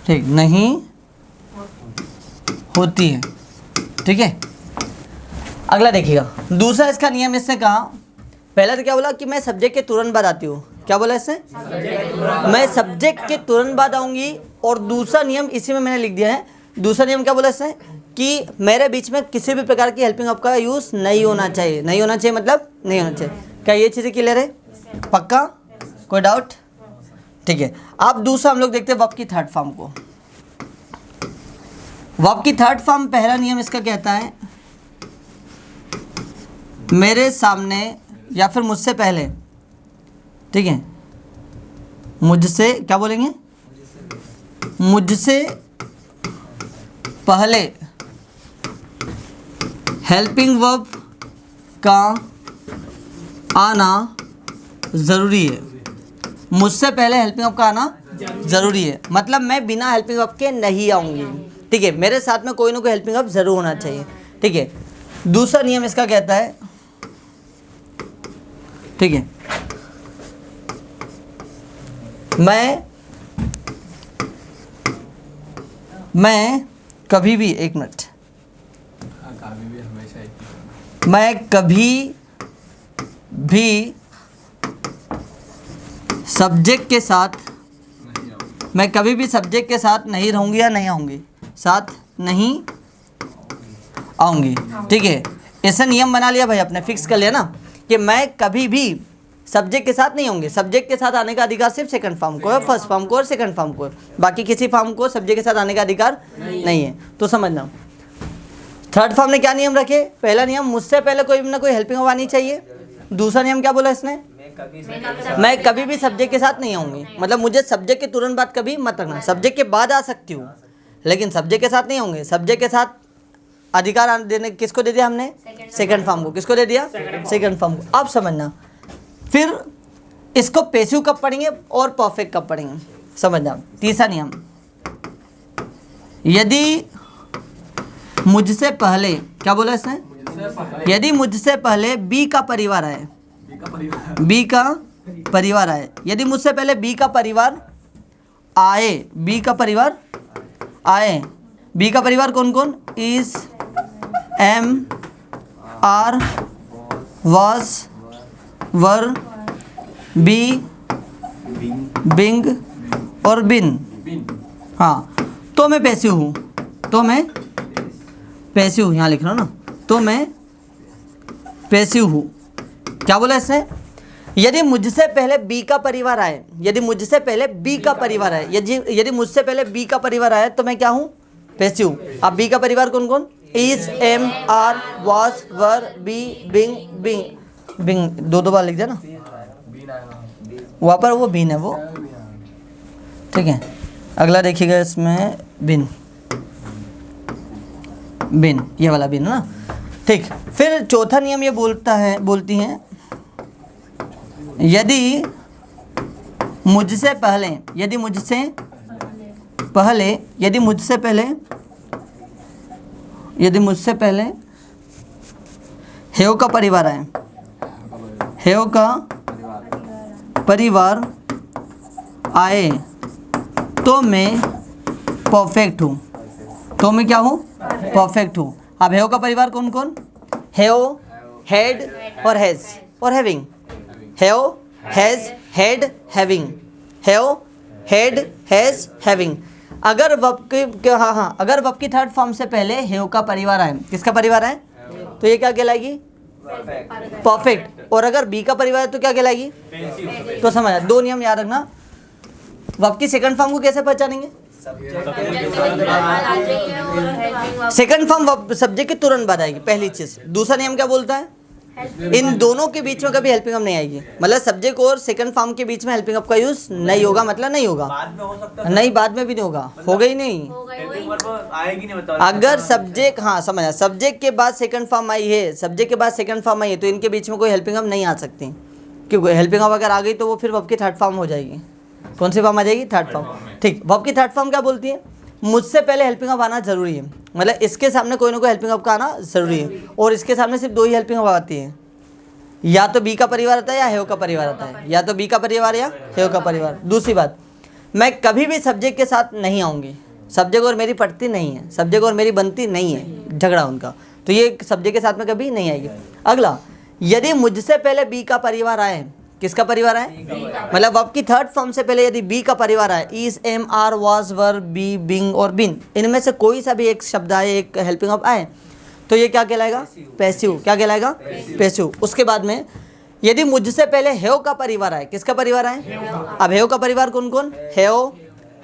ठीक, नहीं होती है। ठीक है, अगला देखिएगा। दूसरा इसका नियम इसने कहा, पहला तो क्या बोला कि मैं सब्जेक्ट के तुरंत बाद आती हूँ। क्या बोला इसने, मैं सब्जेक्ट के तुरंत बाद आऊँगी। और दूसरा नियम इसी में मैंने लिख दिया है। दूसरा नियम क्या बोला इसने कि मेरे बीच में किसी भी प्रकार की हेल्पिंग वर्ब का यूज़ नहीं होना चाहिए। नहीं होना चाहिए मतलब नहीं होना चाहिए। क्या ये चीज़ें क्लियर है, पक्का, कोई डाउट? ठीक है, अब दूसरा हम लोग देखते हैं वर्ब की थर्ड फॉर्म को। वर्ब की थर्ड फॉर्म पहला नियम इसका कहता है, मेरे सामने या फिर मुझसे पहले, ठीक है, मुझसे क्या बोलेंगे, मुझसे पहले हेल्पिंग वर्ब का आना ज़रूरी है। मुझसे पहले हेल्पिंग वर्ब का आना ज़रूरी है, मतलब मैं बिना हेल्पिंग वर्ब के नहीं आऊँगी। ठीक है, मेरे साथ में कोई ना कोई हेल्पिंग वर्ब ज़रूर होना चाहिए। ठीक है, दूसरा नियम इसका कहता है, ठीक है, मैं कभी भी, एक मिनट, मैं कभी भी सब्जेक्ट के साथ, मैं कभी भी सब्जेक्ट के साथ नहीं रहूँगी या नहीं आऊँगी, साथ नहीं आऊँगी। ठीक है, ऐसा नियम बना लिया भाई आपने, फिक्स कर लिया ना कि मैं कभी भी सब्जेक्ट के साथ नहीं होंगे। सब्जेक्ट के साथ आने का अधिकार सिर्फ सेकंड फॉर्म को है, फर्स्ट फॉर्म को और सेकंड फॉर्म को है, बाकी किसी फॉर्म को सब्जेक्ट के साथ आने का अधिकार नहीं है। तो समझना, थर्ड फॉर्म ने क्या नियम रखे, पहला नियम मुझसे पहले कोई ना कोई हेल्पिंग वर्ब आनी चाहिए। दूसरा नियम क्या बोला इसने, मैं कभी भी सब्जेक्ट के साथ नहीं आऊँगी, मतलब मुझे सब्जेक्ट के तुरंत बाद कभी मत रखना। सब्जेक्ट के बाद आ सकती हूँ लेकिन सब्जेक्ट के साथ नहीं होंगे। सब्जेक्ट के साथ अधिकार देने किसको दे दिया हमने, सेकंड फॉर्म को। किसको दे दिया, सेकंड फॉर्म को। अब समझना, फिर इसको पैसिव कब पढ़ेंगे और परफेक्ट कब पढ़ेंगे, समझना। तीसरा नियम, यदि मुझसे पहले, क्या बोला इसने, यदि मुझसे पहले बी का परिवार आए, बी का परिवार आए, यदि मुझसे पहले बी का परिवार आए, बी का परिवार आए, बी का परिवार कौन कौन, is, am, are, was, were, be, being और बिन, हाँ, तो मैं पैसिव हूँ, तो मैं पैसिव हूँ, यहाँ लिख रहा हूँ ना, तो मैं पैसिव हूँ। क्या बोला इसने? यदि मुझसे पहले बी का परिवार आए, यदि मुझसे पहले बी का परिवार आए, यदि मुझसे पहले बी का परिवार आए तो मैं क्या हूँ? पैसिव। अब बी का परिवार कौन कौन? Is, am, are, was, were, be, being, being, being दो बार लिख दिया ना, वहाँ पर वो बिन है वो, ठीक है। अगला देखिएगा इसमें बिन, बिन ये वाला बिन ना, ठीक। फिर चौथा नियम ये बोलती हैं यदि मुझसे पहले हेव का परिवार आए, हेव का परिवार आए तो मैं परफेक्ट हूँ, तो मैं क्या हूँ? परफेक्ट हूँ। अब हेव का परिवार कौन कौन? हेव, हेड और हैज और having. Have, has, head, having. Have, head, has, having. अगर वर्ब के अगर वर्ब की थर्ड फॉर्म से पहले हेव का परिवार आए, किसका परिवार आए? तो ये क्या कहलाएगी? परफेक्ट। और अगर बी का परिवार है तो क्या कहलाएगी? तो समझ, दो नियम याद रखना। वर्ब की सेकंड फॉर्म को कैसे पहचानेंगे? सेकंड फॉर्म वर्ब सब्जेक्ट के तुरंत बाद आएगी, पहली चीज। दूसरा नियम क्या बोलता है? इन दोनों के बीच में कभी हेल्पिंग अप नहीं आएगी, मतलब सब्जेक्ट और सेकंड फॉर्म के बीच में हेल्पिंग अप का यूज नहीं होगा, मतलब नहीं होगा। नहीं, बाद में भी नहीं होगा, होगा ही नहीं। अगर सब्जेक्ट, हाँ समझा, सब्जेक्ट के बाद सेकंड फॉर्म आई है, सब्जेक्ट के बाद सेकंड फॉर्म आई है, तो इनके बीच में कोई हेल्पिंग अप नहीं आ सकती, क्योंकि हेल्पिंग अप अगर आ गई तो वो फिर वर्ब की थर्ड फॉर्म हो जाएगी। कौन सी फॉर्म आ जाएगी? थर्ड फॉर्म, ठीक। वर्ब की थर्ड फॉर्म क्या बोलती है? मुझसे पहले हेल्पिंग अप आना जरूरी है, मतलब इसके सामने कोई ना कोई हेल्पिंग अप का आना जरूरी है, और इसके सामने सिर्फ दो ही हेल्पिंग अप आती है, या तो बी का परिवार आता है या हेव का परिवार आता है, या तो बी का परिवार या हेव का परिवार। दूसरी बात, मैं कभी भी सब्जेक्ट के साथ नहीं आऊँगी, सब्जेक्ट और मेरी पटती नहीं है, सब्जेक्ट और मेरी बनती नहीं है, झगड़ा उनका, तो ये सब्जेक्ट के साथ में कभी नहीं आएगी। अगला, यदि मुझसे पहले बी का परिवार आए, किसका परिवार आए? मतलब वर्ब की थर्ड फॉर्म से पहले यदि बी का परिवार आए, is, am, are, was, were, be, being और बिन, इनमें से कोई सा भी एक शब्द आए, एक हेल्पिंग अप आए, तो ये क्या कहलाएगा? पैसिव। क्या कहलाएगा? पैसिव। उसके बाद में यदि मुझसे पहले हेव का परिवार आए, किसका परिवार आए? अब हेव का परिवार कौन कौन? हेव,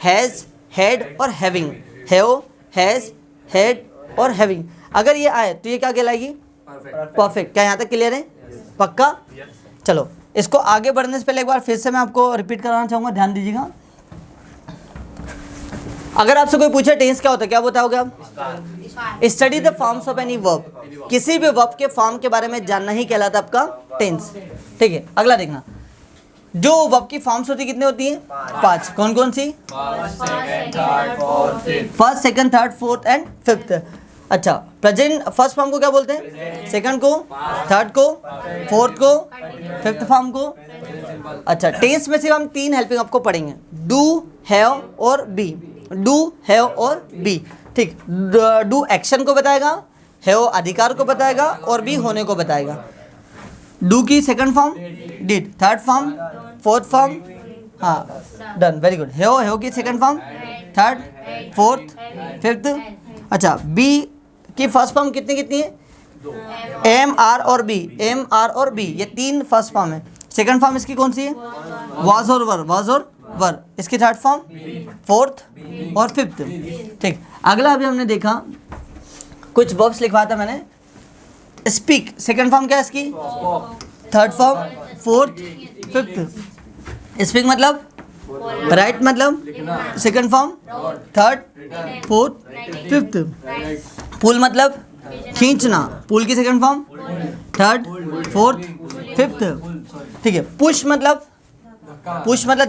हैज, हेड और हैविंग। हेव, हैज, हेड और हैविंग। अगर ये आए तो ये क्या कहलाएगी? परफेक्ट। क्या यहाँ तक क्लियर है? पक्का? चलो, इसको आगे बढ़ने से पहले एक बार फिर से मैं आपको रिपीट कराना चाहूँगा, ध्यान दीजिएगा। अगर आपसे कोई पूछे टेंस क्या होता है, क्या बताओगे आप? Study the forms of any verb. किसी भी वर्ब के फॉर्म के बारे में जानना ही कहलाता है आपका टेंस, ठीक है। अगला देखना, जो वर्ब की फॉर्म्स होती कितनी होती हैं? 5। कौन कौन सी? First, second, third, fourth and fifth. अच्छा, प्रेजेंट फर्स्ट फॉर्म को क्या बोलते हैं? सेकंड को, थर्ड को, फोर्थ को, फिफ्थ फॉर्म को। अच्छा, टेंस में सिर्फ हम 3 हेल्पिंग अप को पढ़ेंगे, डू, हैव और बी। डू, हैव और बी, ठीक। डू एक्शन को बताएगा, हैव अधिकार को बताएगा और बी होने को बताएगा। डू की second form did, third form, fourth form, हाँ डन, वेरी गुड। हैव की second form, third, fourth, fifth. अच्छा, बी की फर्स्ट फॉर्म कितनी कितनी है? एम, आर और बी। एम, आर और बी, ये 3 फर्स्ट फॉर्म है। सेकंड फॉर्म इसकी कौन सी है? वाज और वर, वाज और वर। इसकी थर्ड फॉर्म, फोर्थ और फिफ्थ, ठीक। अगला अभी हमने देखा, कुछ वर्ब्स लिखवाया था मैंने। स्पीक, सेकंड फॉर्म क्या है इसकी? Third form, fourth, fifth. Speak मतलब राइट, मतलब second form, third, fourth, fifth. Pull मतलब खींचना, पुल की second form, third, fourth, fifth, ठीक है। पुश मतलब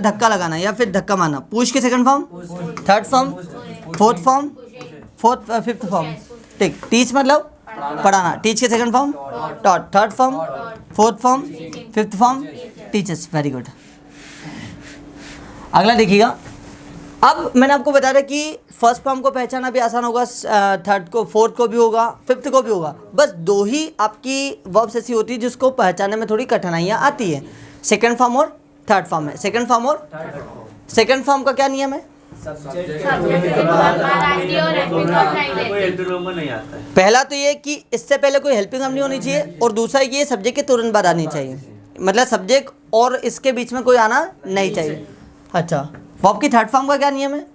धक्का लगाना या फिर धक्का मारना, पुश की second form, third form, fourth form, fifth form, ठीक। टीच मतलब पढ़ाना, टीच की second form, taught, third form, fourth form, fifth form, teachers, very good. अगला देखिएगा, अब मैंने आपको बताया था कि फर्स्ट फॉर्म को पहचाना भी आसान होगा, थर्ड को, फोर्थ को भी होगा, फिफ्थ को भी होगा। बस 2 ही आपकी वर्ब्स ऐसी होती है जिसको पहचानने में थोड़ी कठिनाइयाँ आती है, सेकंड फॉर्म और थर्ड फॉर्म है। सेकंड फॉर्म और सेकंड फॉर्म का क्या नियम है? पहला तो ये कि इससे पहले कोई हेल्पिंग वर्ब नहीं होनी चाहिए, और दूसरा ये सब्जेक्ट के तुरंत बाद आनी चाहिए, मतलब सब्जेक्ट और इसके बीच में कोई आना नहीं चाहिए। अच्छा, वर्ब की थर्ड फॉर्म का क्या नियम है?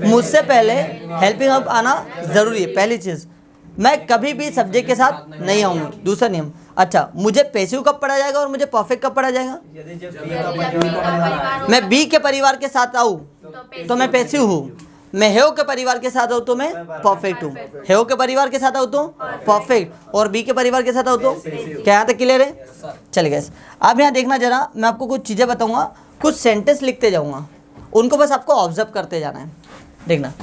मुझसे पहले हेल्पिंग वर्ब आना जरूरी है, पहली चीज। मैं कभी भी सब्जेक्ट के साथ नहीं आऊंगी, दूसरा नियम। अच्छा, मुझे पैसिव कब पढ़ा जाएगा और मुझे परफेक्ट कब पढ़ा जाएगा? मैं बी के परिवार के साथ आऊँ तो मैं पैसिव हूँ, मैं हेव के परिवार के साथ आऊँ तो मैं परफेक्ट हूँ, हेव के परिवार के साथ आऊँ तो परफेक्ट, और बी के परिवार के साथ आऊँ तो क्या? यहाँ तक क्लियर है? चलिए गैस, अब यहाँ देखना जरा, मैं आपको कुछ चीज़ें बताऊँगा, कुछ सेंटेंस लिखते जाऊँगा, उनको बस आपको ऑब्जर्व करते जाना है। देखना,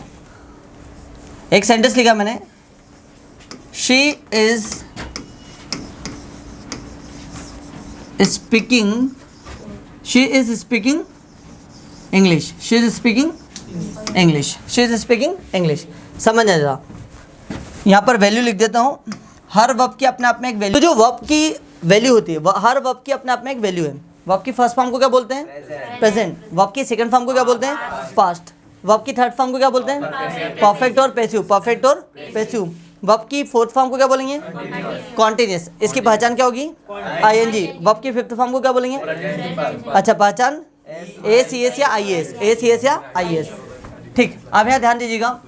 एक सेंटेंस लिखा मैंने, she is speaking English, she is speaking English, she is speaking English. समझ आ जरा, यहाँ पर वैल्यू लिख देता हूँ। हर वर्ब की अपने आप में एक वैल्यू, तो जो वर्ब की वैल्यू होती है, हर वर्ब की अपने आप में एक वैल्यू है। वर्ब की फर्स्ट फॉर्म को क्या बोलते हैं? प्रेजेंट। वर्ब की सेकंड फॉर्म को क्या बोलते हैं? पास्ट। वर्ब की थर्ड फॉर्म को क्या बोलते हैं? परफेक्ट और पैसिव, परफेक्ट और पैसिव। वर्ब की फोर्थ फॉर्म को क्या बोलेंगे? कॉन्टिन्यूअस। इसकी पहचान क्या होगी? आईएनजी। वर्ब की फिफ्थ फॉर्म को क्या बोलेंगे? अच्छा, पहचान एसीएस या आईएएस, एसीएस या आईएएस। ठीक, अब यहाँ ध्यान दीजिएगा,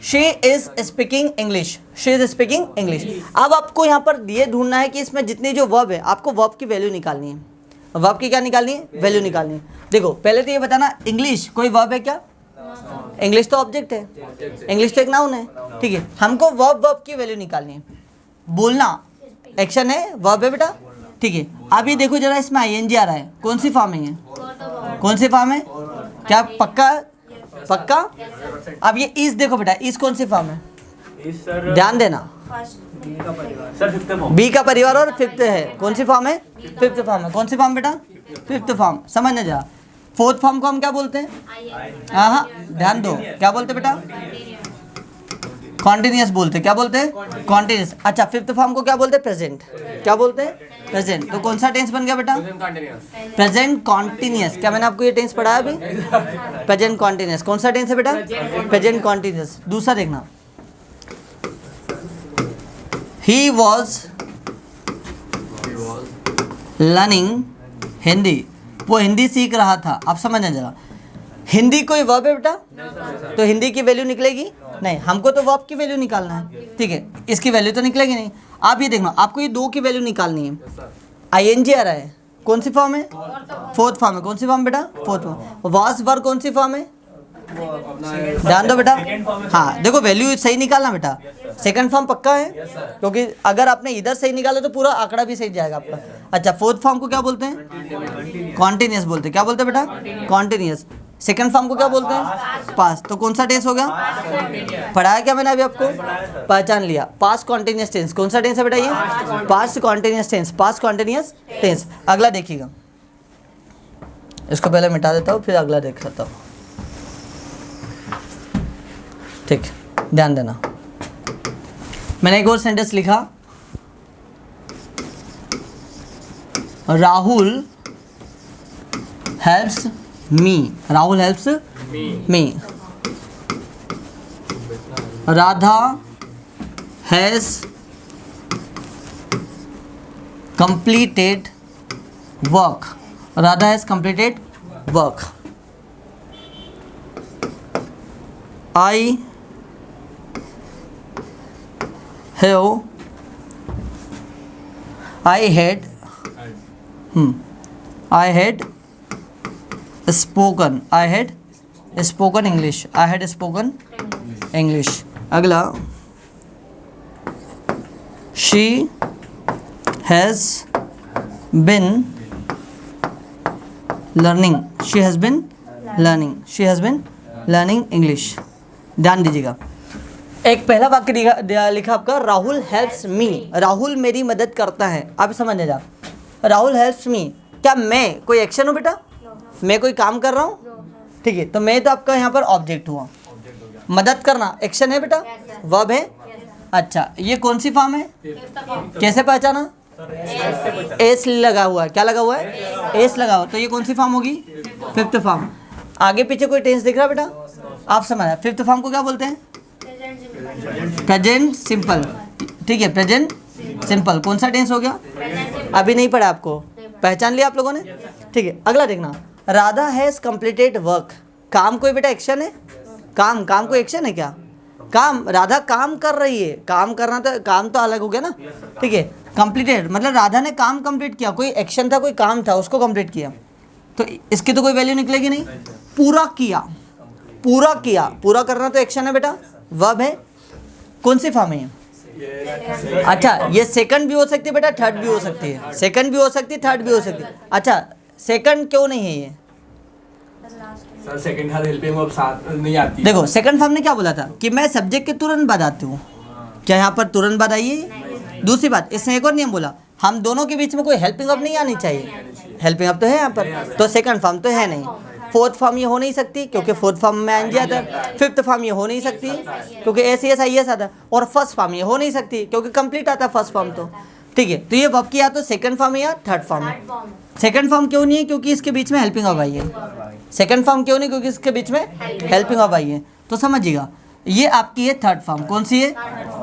she is speaking English, she is speaking English. अब आपको यहाँ पर ये ढूंढना है कि इसमें जितनी जो वर्ब है, आपको वर्ब की वैल्यू निकालनी है। वर्ब की क्या निकालनी है? वैल्यू निकालनी है। देखो, पहले तो ये बताना, इंग्लिश कोई वर्ब है क्या? इंग्लिश तो ऑब्जेक्ट है, इंग्लिश तो एक नाउन है, ठीक है। हमको वर्ब की वैल्यू निकालनी है। बोलना एक्शन है, वर्ब है बेटा, ठीक है। अब ये देखो जरा, इसमें आईएनजी आ रहा है, कौन सी फॉर्म है ये? कौन सी फॉर्म है? क्या पक्का? पक्का। अब ये इस देखो बेटा, इस कौन सी फॉर्म है? ध्यान देना, बी का परिवार और फिफ्थ है, कौन सी फॉर्म है? फिफ्थ फॉर्म है। कौन सी फॉर्म बेटा? Fifth form. समझना जरा, फोर्थ फॉर्म को हम क्या बोलते हैं? हाँ, ध्यान दो, क्या बोलते बेटा? कॉन्टिन्यूस बोलते। क्या बोलते हैं? कॉन्टिन्यूस। अच्छा, फिफ्थ फॉर्म को क्या बोलते हैं? प्रेजेंट। क्या बोलते हैं? प्रेजेंट। तो कौन सा टेंस बन गया बेटा? Present continuous. क्या मैंने आपको ये टेंस पढ़ाया अभी? Present continuous. कौन सा टेंस है बेटा? Present continuous. दूसरा देखना, ही वॉज लर्निंग हिंदी, वो हिंदी सीख रहा था। आप समझना जरा, हिंदी कोई वर्ब है बेटा? तो हिंदी की वैल्यू निकलेगी नहीं, हमको तो वर्ब की वैल्यू निकालना है, ठीक है। इसकी वैल्यू तो निकलेगी नहीं। आप ये देखना, आपको ये दो की वैल्यू निकालनी है। आईएनजी आ रहा है, कौन सी फॉर्म है? फोर्थ फॉर्म है। कौन सी फॉर्म बेटा? Fourth form. वाज वर्ब कौन सी फॉर्म है? ध्यान दो बेटा, हाँ देखो, वैल्यू सही निकालना बेटा। सेकंड फॉर्म पक्का है, क्योंकि अगर आपने इधर सही निकाला तो पूरा आंकड़ा भी सही जाएगा आपका। अच्छा, फोर्थ फॉर्म को क्या बोलते हैं? कॉन्टिन्यूस बोलते हैं। क्या बोलते हैं बेटा? कॉन्टिन्यूस। सेकंड फॉर्म को क्या बोलते हैं? पास्ट। तो कौन सा टेंस हो गया? पढ़ाया क्या मैंने अभी आपको? पहचान लिया, पास्ट कॉन्टिन्यूस टेंस। कौन सा टेंस है बेटा ये? Past continuous tense, past continuous tense. अगला देखिएगा, इसको पहले मिटा देता हूँ, फिर अगला देख सकता हूँ, ठीक। ध्यान देना, मैंने एक और सेंटेंस लिखा, Rahul helps me, Rahul helps me. Radha has completed work, Radha has completed work. I had spoken English. I had spoken English. अगला, she has been learning English. ध्यान दीजिएगा, एक पहला वाक्य लिखा आपका, राहुल हेल्प्स मी, राहुल मेरी मदद करता है। आप समझ जा, राहुल हेल्प्स मी, क्या मैं कोई एक्शन हूँ बेटा? मैं कोई काम कर रहा हूँ, ठीक है। तो मैं तो आपका यहाँ पर ऑब्जेक्ट हुआ, मदद करना एक्शन है बेटा, वर्ब है। अच्छा, ये कौन सी फॉर्म है? कैसे पहचाना? एस लगा हुआ है। क्या लगा हुआ है? एस लगा हुआ, तो ये कौन सी फॉर्म होगी? Fifth form. आगे पीछे कोई टेंस दिख रहा है बेटा? आप समझ, फिफ्थ फॉर्म को क्या बोलते हैं? Present simple. ठीक है, प्रेजेंट सिंपल। कौन सा टेंस हो गया? अभी नहीं पढ़ा आपको, पहचान लिया आप लोगों ने? ठीक है, अगला देखना, राधा हैज कंप्लीटेड वर्क। काम कोई बेटा एक्शन है? काम कोई एक्शन है क्या? काम, राधा काम कर रही है। काम करना तो, काम तो अलग हो गया ना। ठीक है, कंप्लीटेड मतलब राधा ने काम कंप्लीट किया, कोई एक्शन था, कोई काम था, उसको कंप्लीट किया, तो इसकी तो कोई वैल्यू निकलेगी नहीं। पूरा किया, पूरा किया, पूरा करना तो एक्शन है बेटा, वर्ब है। कौन सी फॉर्म है ये? अच्छा, ये सेकंड भी हो सकती है बेटा, थर्ड भी हो सकती है। सेकंड भी हो सकती है, थर्ड भी हो सकती है। अच्छा, सेकंड क्यों नहीं है ये? सर सेकंड हर हेल्पिंग वर्ब साथ नहीं आती। देखो, सेकंड फॉर्म ने क्या बोला था कि मैं सब्जेक्ट के तुरंत बाद आती हूँ। क्या यहाँ पर तुरंत बाद आई है? दूसरी बात, इसने एक और नियम बोला, हम दोनों के बीच में कोई हेल्पिंग वर्ब नहीं आनी चाहिए। हेल्पिंग वर्ब तो है यहाँ पर, तो सेकंड फॉर्म तो है नहीं। फोर्थ फॉर्म ये हो नहीं सकती क्योंकि फोर्थ फॉर्म में आएंगे आता है। फिफ्थ फॉर्म ये हो नहीं सकती क्योंकि एस आई एस आता है। और फर्स्ट फॉर्म ये हो नहीं सकती क्योंकि कंप्लीट आता है फर्स्ट फॉर्म। तो ठीक है, तो ये वर्ब की या तो सेकंड फॉर्म है या थर्ड फॉर्म है। सेकंड फॉर्म क्यों नहीं है? क्योंकि इसके बीच में हेल्पिंग वर्ब आई है। सेकंड फॉर्म क्यों नहीं? क्योंकि इसके बीच में हेल्पिंग वर्ब आई है। तो समझिएगा, ये आपकी है थर्ड फॉर्म। कौन सी है?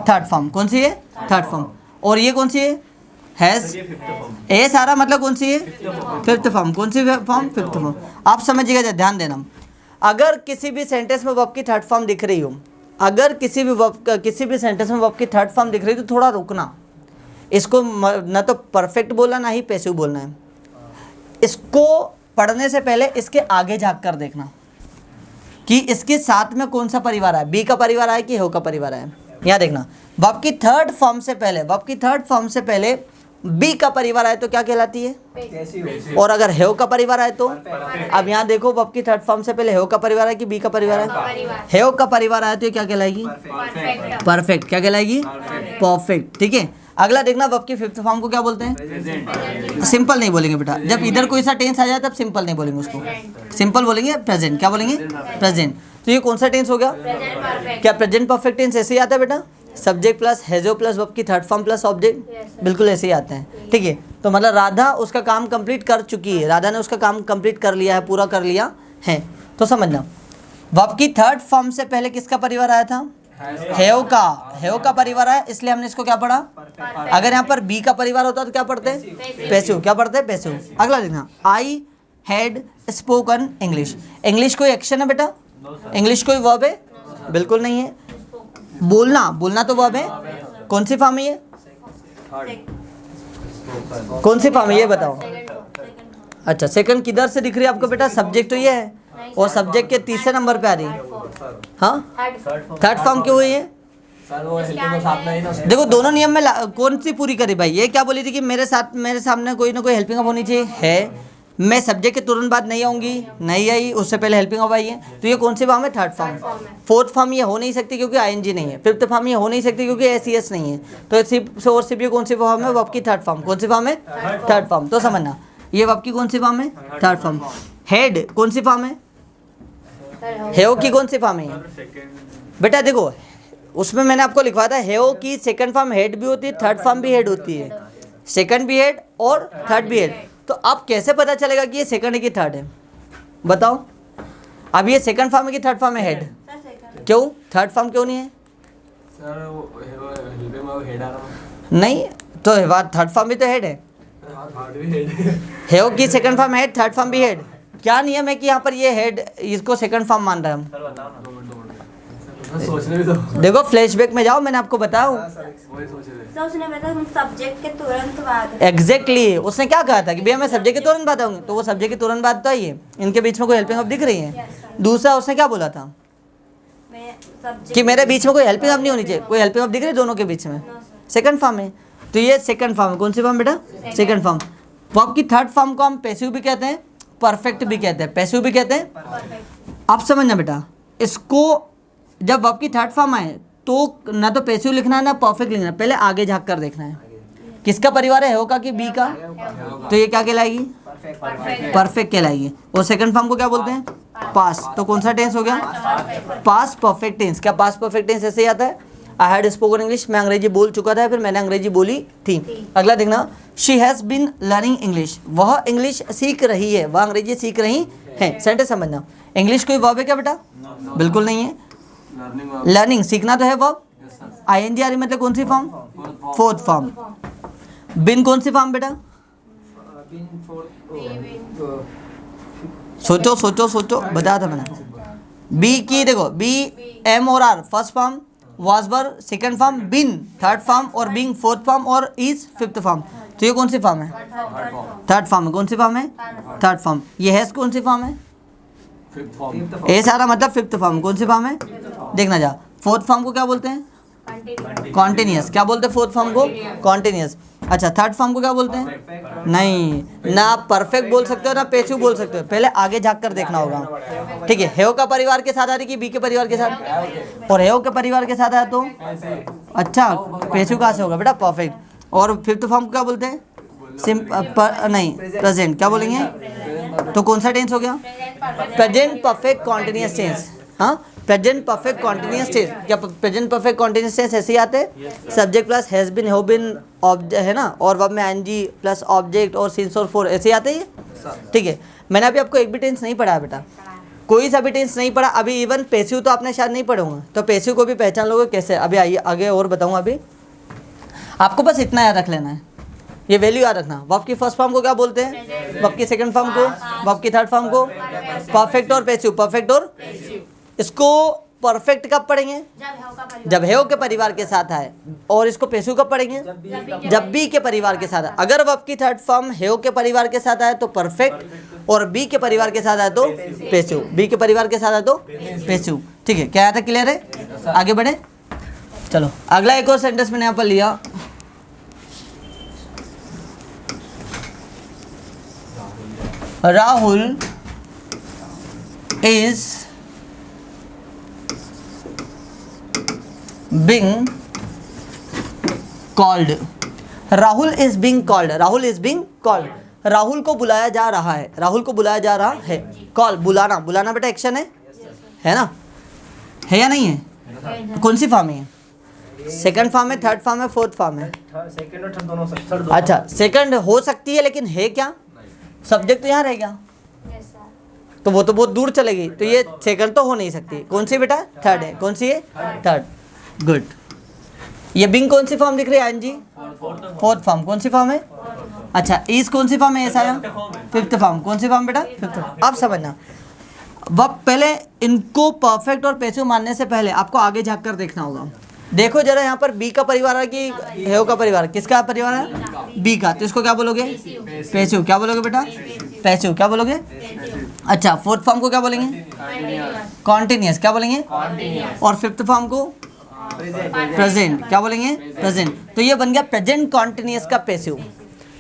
Third form. कौन सी है? Third form. और ये कौन सी है? हैज। ए सारा मतलब कौन सी है? Fifth form. कौन सी फॉर्म? Fifth form. आप समझिएगा, ध्यान देना, अगर किसी भी सेंटेंस में वर्ब की थर्ड फॉर्म दिख रही हो, अगर किसी भी सेंटेंस में वर्ब की थर्ड फॉर्म दिख रही हो, तो थोड़ा रुकना। इसको ना तो परफेक्ट बोलना, ना ही पैसिव बोलना है। इसको पढ़ने से पहले इसके आगे झाँक कर देखना कि इसके साथ में कौन सा परिवार है, बी का परिवार है कि हेव का परिवार है। यहाँ देखना, वर्ब की थर्ड फॉर्म से पहले, वर्ब की थर्ड फॉर्म से पहले बी का परिवार आए तो क्या कहलाती है? और अगर हेव का परिवार आए तो? अब यहाँ देखो, वर्ब की थर्ड फॉर्म से पहले हेव का परिवार है कि बी का परिवार है? हेव का परिवार आए तो ये क्या कहलाएगी? परफेक्ट। क्या कहलाएगी? परफेक्ट। ठीक है, अगला देखना, वर्ब की फिफ्थ फॉर्म को क्या बोलते हैं? सिंपल नहीं बोलेंगे बेटा, जब इधर कोई सा टेंस आ जाए तब सिंपल नहीं बोलेंगे उसको, सिंपल बोलेंगे प्रेजेंट। क्या बोलेंगे? प्रेजेंट। तो ये कौन सा टेंस हो गया? क्या प्रेजेंट परफेक्ट टेंस ऐसे ही आता है बेटा? सब्जेक्ट प्लस हैजो प्लस वर्ब की थर्ड फॉर्म प्लस ऑब्जेक्ट, बिल्कुल ऐसे ही आता है। ठीक है, तो मतलब राधा उसका काम कंप्लीट कर चुकी है, राधा ने उसका काम कंप्लीट कर लिया है, पूरा कर लिया है। तो समझना, वर्ब की थर्ड फॉर्म से पहले किसका परिवार आया था? हेव का परिवार है, इसलिए हमने इसको क्या पढ़ा? अगर यहाँ पर बी का परिवार होता तो क्या पढ़ते? पैसिव। क्या पढ़ते? पैसिव। अगला देखना, I had spoken English. English कोई एक्शन है बेटा? इंग्लिश कोई वर्ब है? बिल्कुल नहीं है। बोलना तो वर्ब है। कौन सी फॉर्म है ये? कौन सी फॉर्म है ये बताओ? अच्छा, सेकंड किधर से दिख रही है आपको बेटा? सब्जेक्ट तो ये है, और सब्जेक्ट के तीसरे नंबर पे आ रही है। हाँ, थर्ड फॉर्म क्यों हुई है? सर वो हेल्पिंग वर्ब साथ नहीं ना। देखो, दोनों नियम में कौन सी पूरी करी भाई? ये क्या बोली थी कि मेरे सामने कोई ना कोई हेल्पिंग वर्ब होनी चाहिए, है। मैं सब्जेक्ट के तुरंत बाद नहीं आऊँगी, नहीं आई, उससे पहले हेल्पिंग वर्ब आई है। तो ये कौन सी फॉर्म है? Third form. फोर्थ फॉर्म ये हो नहीं सकती क्योंकि आईएनजी नहीं है। फिफ्थ फॉर्म ये हो नहीं सकती क्योंकि एसईएस नहीं है। तो सिर्फ और सिर्फ ये कौन सी फॉर्म है? वर्ब की थर्ड फॉर्म। कौन सी फॉर्म है? Third form. तो समझना, ये वर्ब की कौन सी फॉर्म है? Third form. हेड कौन सी फॉर्म है? हेव की कौन सी फॉर्म है? बेटा देखो, उसमें मैंने आपको लिखवाया था, हेव की सेकंड फॉर्म हेड भी होती है, थर्ड फॉर्म भी हेड होती है। सेकंड भी हेड और थर्ड भी हेड। तो अब कैसे पता चलेगा कि ये सेकंड है कि थर्ड है? बताओ। अब ये सेकंड फॉर्म है कि थर्ड फॉर्म है? हेड। क्यों? थर्ड फॉर्म क्यों नहीं है? सर वो हेल्पिंग वर्ब हेड आ रहा नहीं, तो थर्ड फॉर्म भी तो हेड है। थर्ड भी हेड। हेव की second form head, third form भी हेड। क्या नियम है कि यहाँ पर ये हेड, इसको सेकंड फॉर्म मान रहे हैं हम? सोचने भी तो। देखो, फ्लैशबैक में जाओ, मैंने आपको बताया। वही सोच रहे थे। उसने बताया सब्जेक्ट के तुरंत बाद। एग्जैक्टली, उसने क्या कहा था कि भैया मैं सब्जेक्ट के तुरंत बाद आऊँगी, तो वो सब्जेक्ट के तुरंत बाद तो आई है। इनके बीच में कोई हेल्पिंग वर्ब दिख रही है? दूसरा, उसने क्या बोला था कि मेरे बीच में कोई हेल्पिंग वर्ब नहीं होनी चाहिए। कोई हेल्पिंग वर्ब दिख रही है दोनों के बीच में? सेकंड फॉर्म है। तो ये सेकंड फॉर्म है। कौन सी फॉर्म बेटा? Second form. वर्ब की थर्ड फॉर्म को हम पैसिव भी कहते हैं, परफेक्ट भी कहते हैं, पैसिव भी कहते हैं। आप समझना बेटा, इसको जब वर्ब की थर्ड फॉर्म आए तो ना तो पैसिव लिखना है ना परफेक्ट लिखना है, पहले आगे झाँक कर देखना है किसका परिवार है, हेव का कि बी का। तो ये क्या कहलाएगी? परफेक्ट कहलाएगी। और सेकंड फॉर्म को क्या बोलते हैं? पास। तो कौन सा टेंस हो गया? पास परफेक्ट टेंस। क्या पास परफेक्ट टेंस ऐसे ही आता है? आई हैड स्पोकन इंग्लिश, मैं अंग्रेजी बोल चुका था, फिर मैंने अंग्रेजी बोली थी। अगला देखना, she has been learning English, वह इंग्लिश सीख रही है, वह अंग्रेजी सीख रही है। सेंटेंस समझना। इंग्लिश कोई वर्ब है क्या बेटा? बिल्कुल नहीं है। Learning verb. लर्निंग सीखना तो है वर्ब। Yes sir. ING मतलब कौन सी फॉर्म? Fourth form. बिन कौन सी फॉर्म बेटा? सोचो सोचो सोचो, बताया था मैंने। बी की देखो, बी एम और are first form, was were second form, been third form और बीइंग फोर्थ फॉर्म और इज फिफ्थ फॉर्म। तो ये कौन सी फॉर्म है? थर्ड फॉर्म है। कौन सी फॉर्म है? Third form. ये हैज कौन सी फॉर्म है? Fifth form. ए सारा मतलब फिफ्थ फॉर्म। कौन सी फॉर्म है? देखना जा। फोर्थ फॉर्म को क्या बोलते हैं? कॉन्टिन्यूअस। क्या बोलते हैं फोर्थ फॉर्म को? कॉन्टिन्यूअस। अच्छा, थर्ड फॉर्म को क्या बोलते हैं? नहीं, ना परफेक्ट बोल सकते हो ना पैसिव बोल सकते हो, पहले आगे झाँक कर देखना होगा। ठीक है, हेव का परिवार के साथ आ रही कि बी के परिवार के साथ? और हेव के परिवार के साथ आया तो अच्छा, पैसिव कहाँ से होगा बेटा? परफेक्ट। और फिफ्थ फॉर्म को क्या बोलते हैं? नहीं, प्रेजेंट। क्या बोलेंगे? तो कौन सा टेंस हो गया? Present perfect continuous tense. हाँ, प्रेजेंट परफेक्ट कॉन्टिन्यूअस टेंस। क्या प्रेजेंट परफेक्ट कॉन्टिन्यूअस टेंस ऐसे ही आते हैं? Subject plus has been, have been, object है ना, और वर्ब में ING प्लस ऑब्जेक्ट और सिंस और फॉर, ऐसे ही आते हैं। ठीक है, मैंने अभी आपको एक भी टेंस नहीं पढ़ाया बेटा, कोई सा भी टेंस नहीं पढ़ा अभी। इवन पैसिव तो आपने शायद नहीं पढ़ूंगा, तो पैसिव को भी पहचान लोगे कैसे? अभी आइए आगे और बताऊंगा। अभी आपको बस इतना याद रख लेना है, ये वैल्यू याद रखना। वर्ब की फर्स्ट फॉर्म को क्या बोलते हैं? वर्ब की सेकंड फॉर्म को, वर्ब की थर्ड फॉर्म को परफेक्ट और पैसिव। परफेक्ट और इसको परफेक्ट कब पढ़ेंगे? जब हेव के परिवार के साथ आए। और इसको पैसिव कब पढ़ेंगे? जब बी के परिवार के साथ आए। अगर वर्ब की थर्ड फॉर्म हेव के परिवार के साथ आए तो परफेक्ट, और बी के परिवार के साथ आए तो पैसिव। बी के परिवार के साथ आए तो पैसिव। ठीक है, क्या आया था? क्लियर है? आगे बढ़े, चलो अगला एक और सेंटेंस मैंने यहाँ पर लिया। Rahul is being called। Rahul is being called। Rahul is being called। Rahul को बुलाया जा रहा है। राहुल को बुलाया जा रहा है। कॉल, बुलाना। बुलाना बेटा एक्शन है ना? है या नहीं है? कौन सी फॉर्म है? सेकंड फॉर्म है, थर्ड फॉर्म है, फोर्थ फॉर्म है? सेकंड और थर्ड दोनों सकते हैं। अच्छा, सेकंड हो सकती है लेकिन है क्या? सब्जेक्ट तो यहाँ रहेगा, तो वो तो बहुत दूर चलेगी, तो ये सेकंड तो हो नहीं सकती। कौन सी बेटा? थर्ड है। कौन सी है? थर्ड। गुड। ये बिंग कौन सी फॉर्म दिख रही है? ING fourth form. कौन सी फॉर्म है? अच्छा, इज कौन सी फॉर्म है? ऐसा फिफ्थ फॉर्म। कौन सी फॉर्म बेटा? फिफ्थ। अब समझना, वह पहले इनको परफेक्ट और पैसिव मानने से पहले आपको आगे झाँक कर देखना होगा। देखो जरा, यहाँ पर बी का परिवार है कि हेव का परिवार? किसका परिवार है? बी का। तो इसको क्या बोलोगे? पैसिव। क्या बोलोगे बेटा? पैसिव। क्या बोलोगे? अच्छा, फोर्थ फॉर्म को क्या बोलेंगे? कॉन्टिन्यूअस। क्या बोलेंगे? और फिफ्थ फॉर्म को प्रेजेंट। क्या बोलेंगे? प्रेजेंट। तो ये बन गया प्रेजेंट कॉन्टिन्यूअस का पैसिव।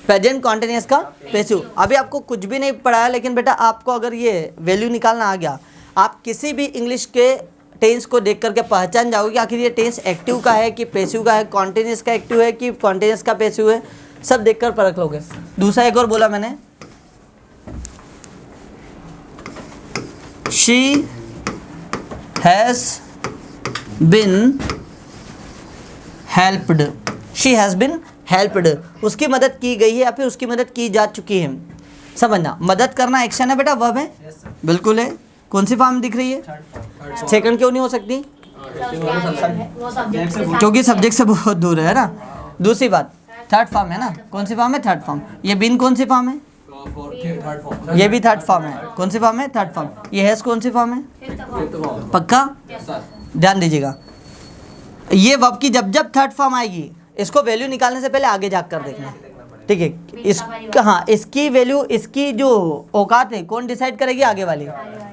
प्रेजेंट कॉन्टिन्यूअस का पैसिव। अभी आपको कुछ भी नहीं पढ़ाया, लेकिन बेटा आपको अगर ये वैल्यू निकालना आ गया, आप किसी भी इंग्लिश के टेंस को देख करके पहचान जाओगे कि आखिर ये टेंस एक्टिव का है कि पैसिव का है, कॉन्टिन्यूअस का एक्टिव है कि कॉन्टिन्यूअस का पैसिव है, सब देखकर परख लोगे। दूसरा एक और बोला मैंने, she has been helped. She has been helped, उसकी मदद की गई है या फिर उसकी मदद की जा चुकी है। समझना, मदद करना एक्शन है बेटा, वर्ब है? बिल्कुल है। कौन सी फॉर्म दिख रही है? सेकंड क्यों नहीं हो सकती? क्योंकि सब्जेक्ट से बहुत दूर है ना। दूसरी बात, थर्ड फॉर्म है ना। कौन सी फॉर्म है? Third form. ये बिन कौन सी फॉर्म है? Third form. ये भी थर्ड फॉर्म है। कौन सी फॉर्म है? Third form. ये हैज़ कौन सी फॉर्म है? Fifth form. पक्का? ध्यान दीजिएगा, ये वर्ब की जब जब थर्ड फॉर्म आएगी, इसको वैल्यू निकालने से पहले आगे झाँक कर देखना। ठीक है, इसका हाँ, इसकी वैल्यू, इसकी जो औकात है कौन डिसाइड करेगी? आगे वाली,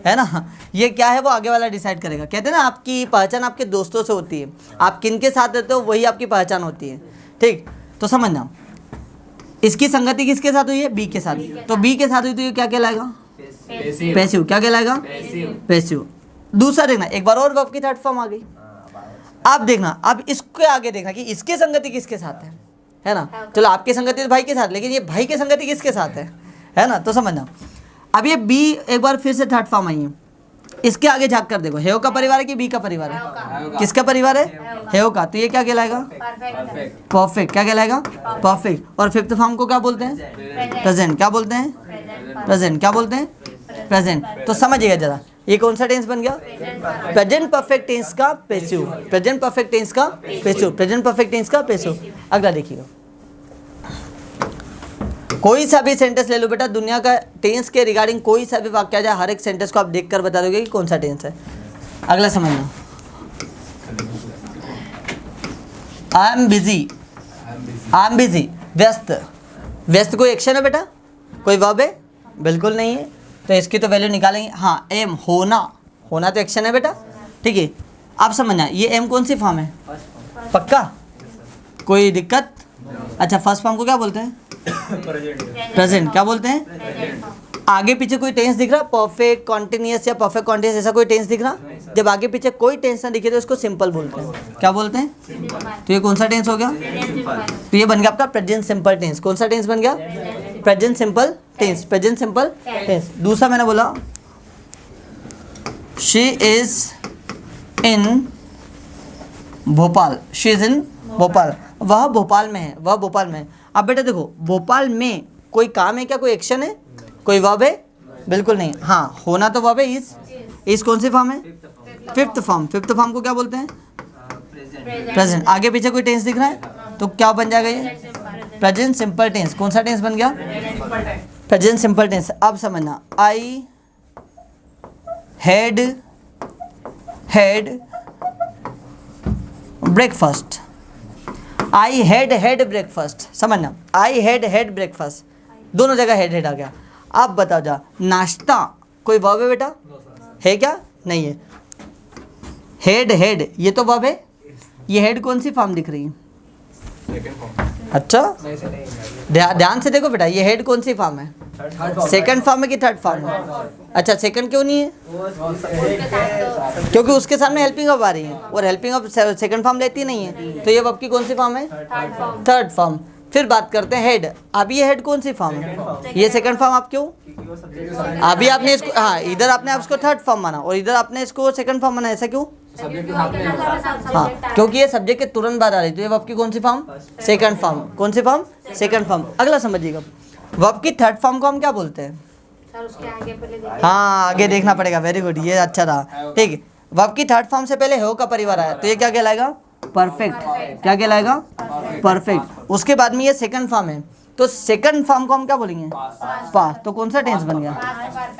है ना। ये क्या है? वो आगे वाला डिसाइड करेगा। कहते हैं ना, आपकी पहचान आपके दोस्तों से होती है। आप किन के साथ रहते हो वही आपकी पहचान होती है। ठीक, तो समझना, इसकी संगति किसके साथ हुई है? बी के साथ। तो बी के साथ हुई तो ये क्या कहलाएगा? पैसिव। क्या कहलाएगा? पैसिव। दूसरा देखना, एक बार और वर्ब की थर्ड फॉर्म आ गई। अब देखना, अब इसके आगे देखना कि इसकी संगति किसके साथ है ना। चलो, आपकी संगति तो भाई के साथ, लेकिन ये भाई की संगति किसके साथ है ना। तो समझना, अब ये बी एक बार फिर से थर्ड फॉर्म आई है, इसके आगे झाँक कर देखो, हेव का परिवार है कि बी का परिवार है? किसका परिवार है? हेव का। तो ये क्या कहलाएगा? परफेक्ट। क्या कहलाएगा? परफेक्ट। और फिफ्थ फॉर्म को क्या बोलते हैं? प्रेजेंट। क्या बोलते हैं? प्रेजेंट। क्या बोलते हैं? प्रेजेंट। तो समझिएगा जरा, ये कौन सा टेंस बन गया? प्रेजेंट परफेक्ट टेंस का पैसिव, प्रेजेंट परफेक्ट टेंस का पैसिव, प्रेजेंट परफेक्ट टेंस का पैसिव। अगला देखिएगा, कोई सा भी सेंटेंस ले लो बेटा, दुनिया का टेंस के रिगार्डिंग कोई सा भी वाक्य आ जाए, हर एक सेंटेंस को आप देखकर बता दोगे कि कौन सा टेंस है। अगला समझना, I am busy, I am busy, व्यस्त, व्यस्त कोई एक्शन है बेटा? कोई वर्ब है? बिल्कुल नहीं है, तो इसकी तो वैल्यू निकालेंगे। हाँ, एम, होना, होना तो एक्शन है बेटा, ठीक है। आप समझना, ये एम कौन सी फॉर्म है? पक्का? कोई दिक्कत? अच्छा, फर्स्ट फॉर्म को क्या बोलते हैं? प्रेजेंट। क्या बोलते हैं? आगे पीछे कोई टेंस दिख रहा? परफेक्ट कॉन्टिन्यूअस या परफेक्ट कॉन्टिन्यूअस, ऐसा कोई टेंस दिख रहा? जब आगे पीछे कोई टेंस ना दिखे तो इसको सिंपल बोलते हैं। क्या बोलते हैं? तो ये कौन सा टेंस हो गया? तो ये बन गया आपका प्रेजेंट सिंपल टेंस। कौन सा टेंस बन गया? Present simple tense, present simple tense. दूसरा मैंने बोला, she is in Bhopal, she is in Bhopal, वह भोपाल में है, वह भोपाल में है। अब बेटा देखो, भोपाल में कोई काम है क्या? कोई एक्शन है? कोई वर्ब है? बिल्कुल नहीं। हाँ, होना तो वर्ब है, इज कौन सी फॉर्म है? Fifth form. फिफ्थ फॉर्म को क्या बोलते हैं? प्रेजेंट। आगे पीछे कोई टेंस दिख रहा है तो क्या बन जाएगा ये? Present simple tense. कौन सा टेंस बन गया? Present simple tense. अब समझना, I had breakfast, I had breakfast. समझना, आई हैड ब्रेकफास्ट, दोनों जगह हेड आ गया। अब बताओ जा, नाश्ता कोई वर्ब है बेटा? है क्या? नहीं है। हेड ये तो वर्ब है, ये हेड कौन सी फॉर्म दिख रही है? अच्छा, ध्यान से देखो बेटा, ये हेड कौन सी फॉर्म है? सेकंड फॉर्म है कि थर्ड फॉर्म है? अच्छा, सेकंड क्यों नहीं है? क्योंकि उसके सामने हेल्पिंग वर्ब आ रही है, और हेल्पिंग वर्ब सेकंड फॉर्म लेती नहीं है, तो ये वर्ब की कौन सी फॉर्म है? Third form. फिर बात करते हैं हेड। अभी ये हेड कौन सी फॉर्म है? ये सेकंड फॉर्म। आप क्यों? अभी आपने इसको, हाँ, इधर आपने आप इसको थर्ड फॉर्म माना और इधर आपने इसको सेकंड फॉर्म माना, ऐसा क्यों? हाँ, क्योंकि ये सब्जेक्ट के तुरंत बाद आ रही, तो ये वर्ब की कौन सी फॉर्म? Second form. कौन सी फॉर्म? Second form. अगला समझिएगा, वर्ब की थर्ड फॉर्म को हम क्या बोलते हैं? हाँ, आगे देखना पड़ेगा। वेरी गुड, ये अच्छा रहा, ठीक है। वर्ब की थर्ड फॉर्म से पहले हो का परिवार आया, तो ये क्या कहलाएगा? परफेक्ट। क्या कहलाएगा? परफेक्ट। उसके बाद में ये सेकंड फॉर्म है, तो सेकंड फॉर्म को हम क्या बोलेंगे? पास्ट। तो कौन सा टेंस बन गया?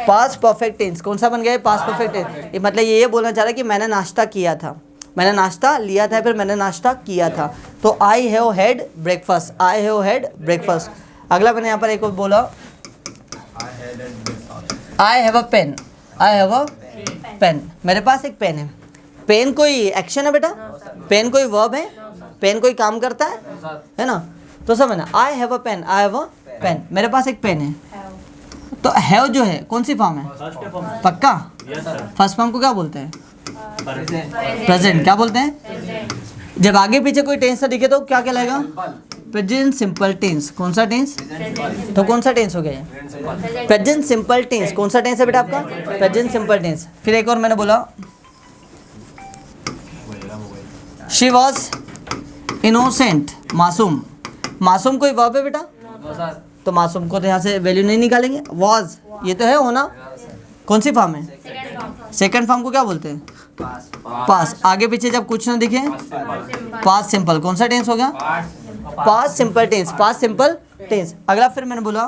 Past perfect tense. कौन सा बन गया? Past perfect tense. मतलब ये बोलना चाह रहा है कि मैंने नाश्ता किया था, मैंने नाश्ता लिया था, फिर मैंने नाश्ता किया था। तो I have had breakfast, I have had breakfast. अगला मैंने यहाँ पर एक और बोला, I have a pen, I have a pen, मेरे पास एक पेन है। पेन कोई एक्शन है बेटा? पेन कोई वर्ब है? पेन कोई काम करता है ना? तो समझना, I have a pen, I have a pen, मेरे पास एक पेन है। तो हैव जो है कौन सी फॉर्म है? पक्का? फर्स्ट फॉर्म को क्या बोलते हैं? प्रेजेंट। क्या बोलते हैं? जब आगे पीछे कोई टेंस दिखे तो क्या कहलाएगा? Present simple tense. कौन सा टेंस? तो कौन सा टेंस हो गया ये? Present simple tense. कौन सा टेंस है बेटा आपका? Present simple tense. फिर एक और मैंने बोला, शी वॉज इनोसेंट, मासूम। मासूम कोई वर्ब है बेटा? तो मासूम को तो यहाँ से वैल्यू नहीं निकालेंगे। वॉज ये तो है होना, कौन सी फॉर्म है? सेकंड फॉर्म को क्या बोलते हैं? पास। आगे पीछे जब कुछ ना दिखे, पास सिंपल। कौन सा टेंस हो गया? पास सिंपल टेंस, पास सिंपल टेंस। अगला फिर मैंने बोला,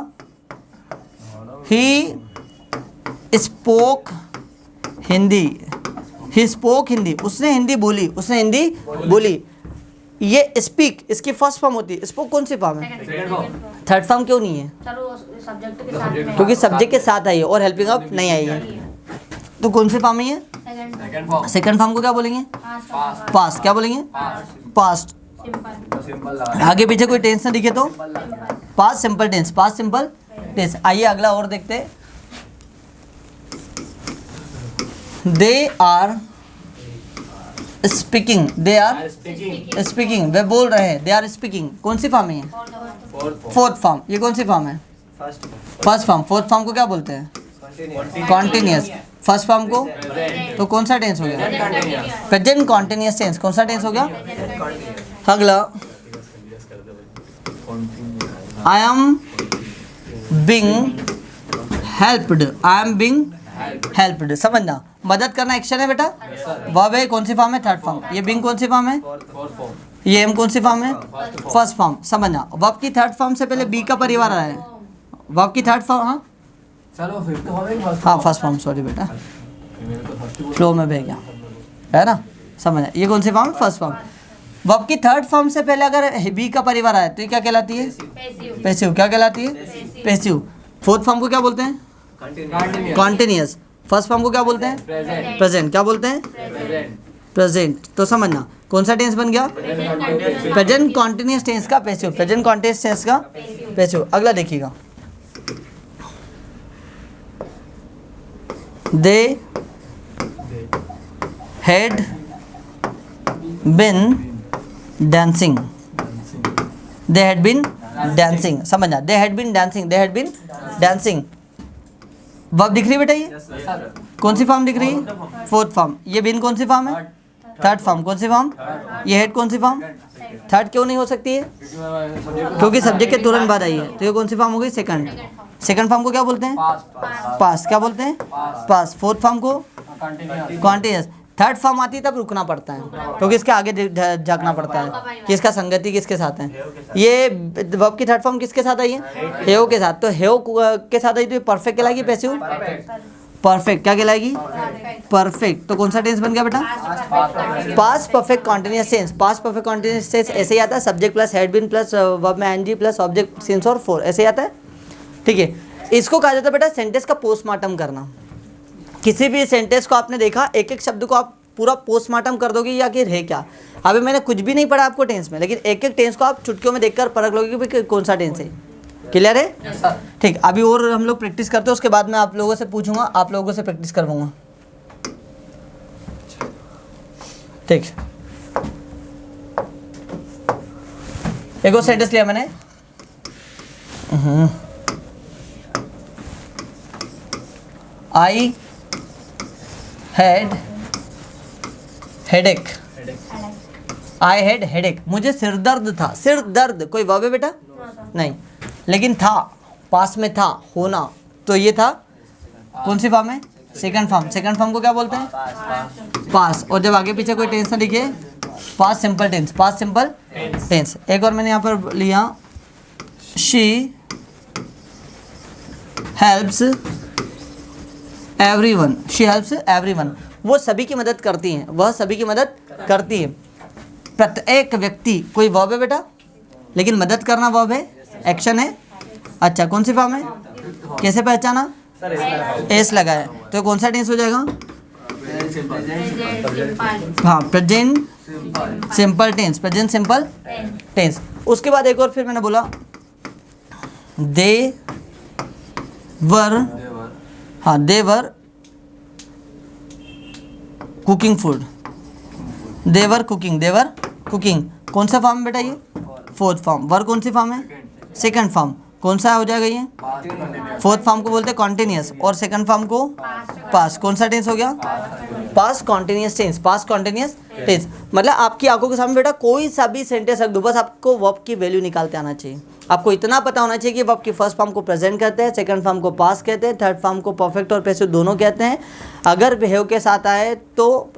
he spoke Hindi, he spoke Hindi, उसने हिंदी बोली, उसने हिंदी बोली। ये स्पीक इसकी फर्स्ट फॉर्म होती है, स्पोक कौन सी फॉर्म है? थर्ड फॉर्म क्यों नहीं है? क्योंकि सब्जेक्ट के साथ आई है और हेल्पिंग वर्ब नहीं आई है। तो कौन सी फॉर्म है ये? सेकंड फॉर्म को क्या बोलेंगे? पास्ट। क्या बोलेंगे? पास्ट। आगे पीछे कोई टेंस ना दिखे तो past simple tense, past simple tense. आइए अगला और देखते हैं। They are speaking, they are speaking, वे बोल रहे हैं। दे आर स्पीकिंग कौन सी फॉर्म है ये? Fourth form. ये कौन सी फॉर्म है? First form. फोर्थ फॉर्म को क्या बोलते हैं? कॉन्टिन्यूअस। फर्स्ट फॉर्म को तो कौन सा टेंस हो गया? Present continuous tense. कौन सा टेंस हो गया? अगला, I am being helped, I am being helped. समझना, मदद करना एक्शन है बेटा, वर्ब है, कौन सी फॉर्म है, थर्ड फॉर्म। ये बीइंग कौन सी फॉर्म है, ये एम कौन सी फॉर्म है, फर्स्ट फॉर्म। समझना, वर्ब की थर्ड फॉर्म से पहले बी का परिवार आया है, वर्ब की थर्ड फॉर्म, हाँ चलो फिफ्थ हो गई फर्स्ट। हाँ फर्स्ट फॉर्म, सॉरी बेटा मेरे को फर्स्ट ही फ्लो में बह गया, है ना। समझना, ये कौन सी फॉर्म है, फर्स्ट फॉर्म। वर्ब की थर्ड फॉर्म से पहले अगर बी का परिवार आया तो ये क्या कहलाती है, पैसिव। क्या कहलाती है, पैसिव। फोर्थ फॉर्म को क्या बोलते हैं, कॉन्टिन्यूअस। फर्स्ट फॉर्म को क्या बोलते हैं, प्रेजेंट। क्या बोलते हैं, प्रेजेंट। तो समझना कौन सा टेंस बन गया, प्रेजेंट कॉन्टिन्यूअस टेंस का पैसिव, प्रेजेंट कॉन्टिन्यूअस टेंस का पैसिव। अगला देखिएगा, they had been dancing, they had been dancing. समझना, they had been dancing, they had been dancing. Verb दिख रही बेटा, ये कौन सी फॉर्म दिख रही है, फोर्थ फॉर्म। ये बिन कौन सी फॉर्म है, थर्ड फॉर्म। कौन सी फॉर्म, ये हेड कौन सी फॉर्म, थर्ड क्यों नहीं हो सकती है, क्योंकि सब्जेक्ट के तुरंत बाद आई है, तो ये कौन सी फॉर्म हो गई, सेकंड। सेकंड फॉर्म को क्या बोलते हैं, पास्ट। क्या बोलते हैं, पास्ट। फोर्थ फॉर्म को कॉन्टिन्यूअस। थर्ड फॉर्म आती है तब रुकना पड़ता है, क्योंकि इसके आगे झांकना पड़ता है कि इसका संगति किसके साथ है। ये वर्ब की थर्ड फॉर्म किसके साथ आई है, हेव के साथ। तो हेव के साथ आई तो ये परफेक्ट कहलाएगी, पैसिव परफेक्ट। क्या कहलाएगी, परफेक्ट। तो कौन सा टेंस बन गया बेटा, past perfect continuous tense. Past perfect continuous tense ऐसे ही आता है, subject plus had been plus verb में एनजी प्लस ऑब्जेक्ट सिंस और फोर, ऐसे ही आता है। ठीक है, इसको कहा जाता है बेटा सेंटेंस का पोस्टमार्टम करना। किसी भी सेंटेंस को आपने देखा, एक एक शब्द को आप पूरा पोस्टमार्टम कर दोगे या कि है क्या। अभी मैंने कुछ भी नहीं पढ़ा आपको टेंस में, लेकिन एक एक टेंस को आप चुटकियों में देखकर परख लोगे कि भाई कौन सा टेंस है। क्लियर है, ठीक। अभी और हम लोग प्रैक्टिस करते हैं, उसके बाद मैं आप लोगों से पूछूंगा, आप लोगों से प्रैक्टिस करवाऊंगा। ठीक, एक और सेंटेंस लिया मैंने, I had headache, I had headache. मुझे सिर दर्द था। सिर दर्द कोई वर्ब है बेटा, नहीं, लेकिन था, पास में था, होना, तो ये था कौन सी फॉर्म है, सेकंड फॉर्म। सेकंड फॉर्म को क्या बोलते हैं, पास। और जब आगे पीछे कोई टेंस ना दिखे, पास सिंपल टेंस, पास सिंपल टेंस। एक और मैंने यहाँ पर लिया, she helps everyone, she helps everyone. वो सभी की मदद करती हैं, वह सभी की मदद करती है। प्रत्येक व्यक्ति कोई वर्ब है बेटा, लेकिन मदद करना वर्ब है, एक्शन है। अच्छा, कौन सी फॉर्म है, कैसे पहचाना, एस लगा है, तो कौन सा टेंस हो जाएगा, हाँ present simple tense, present simple tense. उसके बाद एक और फिर मैंने बोला, दे वर, हाँ दे वर कुकिंग फूड, देवर कुकिंग, देवर कुकिंग। कौन सा फॉर्म बेटा, ये फोर्थ फॉर्म। वर कौन सी फॉर्म है, सेकंड फॉर्म। कौन सा हो जाएगा ये, फोर्थ फॉर्म को बोलते हैं कॉन्टिन्यूअस, और सेकंड फॉर्म को पास्ट। कौन सा टेंस हो गया, past continuous tense, past continuous tense. मतलब आपकी आंखों के सामने बेटा कोई सा भी सेंटेंस रख दो, बस आपको वर्ब की वैल्यू निकालते आना चाहिए। आपको इतना पता होना चाहिए कि वर्ब की फर्स्ट फॉर्म को प्रेजेंट कहते हैं, सेकंड फॉर्म को पास्ट कहते हैं, थर्ड फॉर्म को परफेक्ट और पैसिव दोनों कहते हैं। अगर हैव के साथ आए तो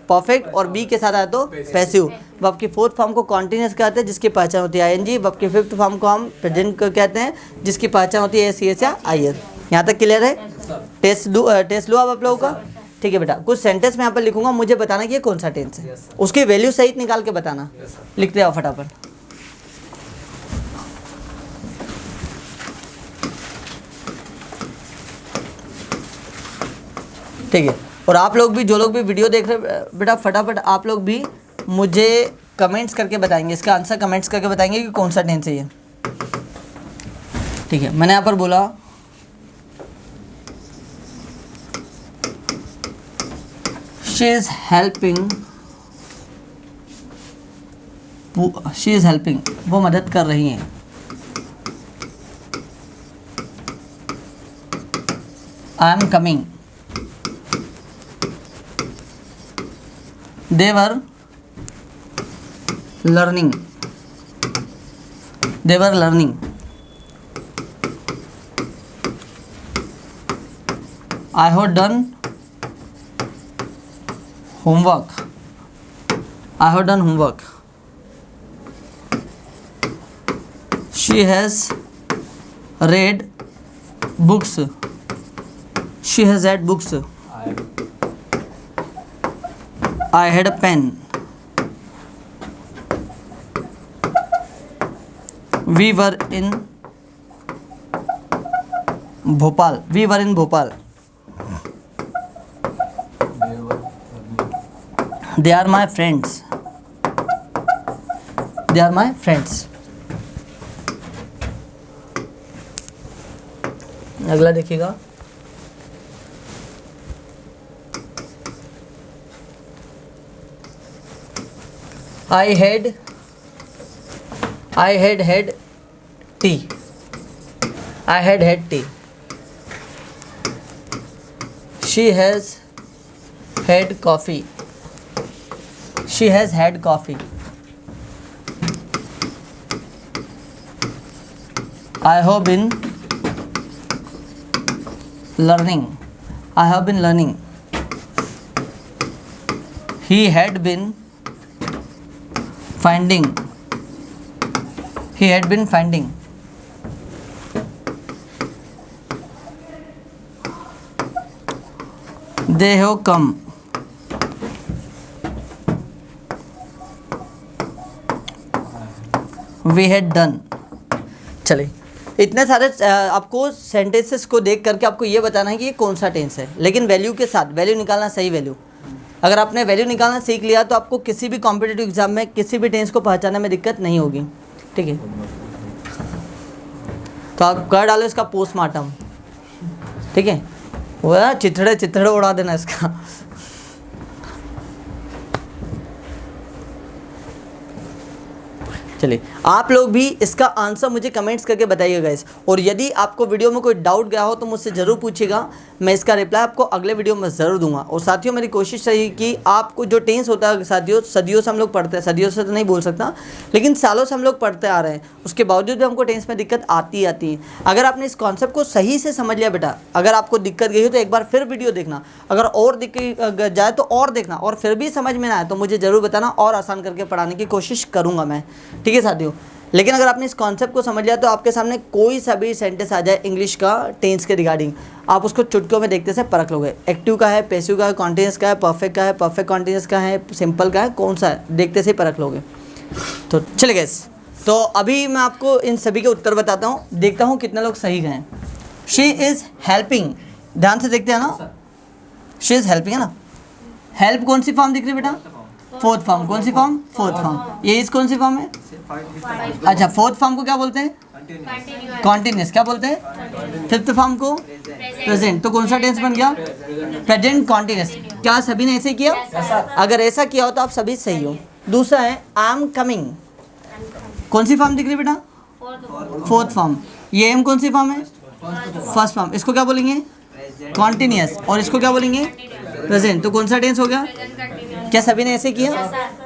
परफेक्ट, और बी के साथ आए तो पैसिव। वर्ब की फोर्थ फॉर्म को कॉन्टिन्यूअस कहते हैं, जिसकी पहचान होती है आईएनजी। वर्ब की फिफ्थ फॉर्म को हम प्रेजेंट कहते हैं, जिसकी पहचान होती है एस या आईएस। यहाँ तक क्लियर है, टेस्ट लो आप लोगों का। ठीक है बेटा, कुछ सेंटेंस मैं यहाँ पर लिखूंगा, मुझे बताना कि ये कौन सा टेंस है, उसकी वैल्यू सहित निकाल के बताना। लिखते आओ फटाफट। ठीक है, और आप लोग भी, जो लोग भी वीडियो देख रहे बेटा, फटाफट आप लोग भी मुझे कमेंट्स करके बताएंगे, इसका आंसर कमेंट्स करके बताएंगे कि कौन सा टेंस है ये। ठीक है, मैंने यहाँ पर बोला, शी इज हेल्पिंग, वो मदद कर रही हैं। I am coming, they were learning, I have done homework. I have done homework. She has read books. She has read books. I had a pen. We were in Bhopal. We were in Bhopal. They are my friends. They are my friends. अगला देखिएगा. I had tea. I had tea. She has had coffee. She has had coffee. I have been learning. I have been learning. He had been finding. He had been finding. They have come. We had done. चलिए, इतने सारे आपको sentences को देख करके आपको ये बताना है कि ये कौन सा टेंस है, लेकिन वैल्यू के साथ वैल्यू निकालना, सही वैल्यू. अगर आपने वैल्यू निकालना सीख लिया तो आपको किसी भी कॉम्पिटिटिव एग्जाम में किसी भी टेंस को पहचानने में दिक्कत नहीं होगी. ठीक है, तो आप कर डालो इसका पोस्टमार्टम. ठीक है, वो चिथड़े उड़ा देना इसका. चलिए, आप लोग भी इसका आंसर मुझे कमेंट्स करके बताइएगा गाइस. और यदि आपको वीडियो में कोई डाउट गया हो तो मुझसे ज़रूर पूछिएगा, मैं इसका रिप्लाई आपको अगले वीडियो में ज़रूर दूंगा. और साथियों, मेरी कोशिश रही कि आपको जो टेंस होता है साथियों, सदियों से हम लोग पढ़ते हैं, सदियों से तो नहीं बोल सकता, लेकिन सालों से हम लोग पढ़ते आ रहे हैं, उसके बावजूद भी हमको टेंस में दिक्कत आती है. अगर आपने इस कॉन्सेप्ट को सही से समझ लिया बेटा, अगर आपको दिक्कत गई हो तो एक बार फिर वीडियो देखना, अगर और दिक्कत जाए तो और देखना, और फिर भी समझ में ना आए तो मुझे ज़रूर बताना, और आसान करके पढ़ाने की कोशिश करूँगा मैं. ठीक है साथियों, लेकिन अगर आपने इस कॉन्सेप्ट को समझ लिया तो आपके सामने कोई सा भी सेंटेंस आ जाए इंग्लिश का टेंस के रिगार्डिंग, आप उसको चुटकियों में देखते से परख लोगे. एक्टिव का है, पैसिव का है, कॉन्टिन्यूअस का है, परफेक्ट का है, परफेक्ट कॉन्टिन्यूअस का है, सिंपल का है, कौन सा है देखते से ही परख लोगे. तो चलिए गाइस, तो अभी मैं आपको इन सभी के उत्तर बताता हूँ, देखता हूँ कितने लोग सही गए. शी इज़ हेल्पिंग, ध्यान से देखते हैं ना, शी इज़ हेल्पिंग है ना. हेल्प कौन सी फॉर्म दिख रही है बेटा? Fourth form. कौन सी फॉर्म? Fourth form. ये इस कौन सी फॉर्म है? अच्छा, फोर्थ फॉर्म को क्या बोलते हैं? कॉन्टिन्यूअस. क्या बोलते हैं? फिफ्थ फॉर्म को प्रेजेंट. तो कौन सा टेंस बन गया? Present continuous. क्या सभी ने ऐसे किया? अगर ऐसा किया हो तो आप सभी सही हो. दूसरा है आई एम कमिंग. कौन सी फॉर्म दिख रही है बेटा? Fourth form. ये एम कौन सी फॉर्म है? First form. इसको क्या बोलेंगे? कॉन्टिन्यूअस. और इसको क्या बोलेंगे? प्रेजेंट. तो कौन सा टेंस हो गया? क्या सभी ने ऐसे किया?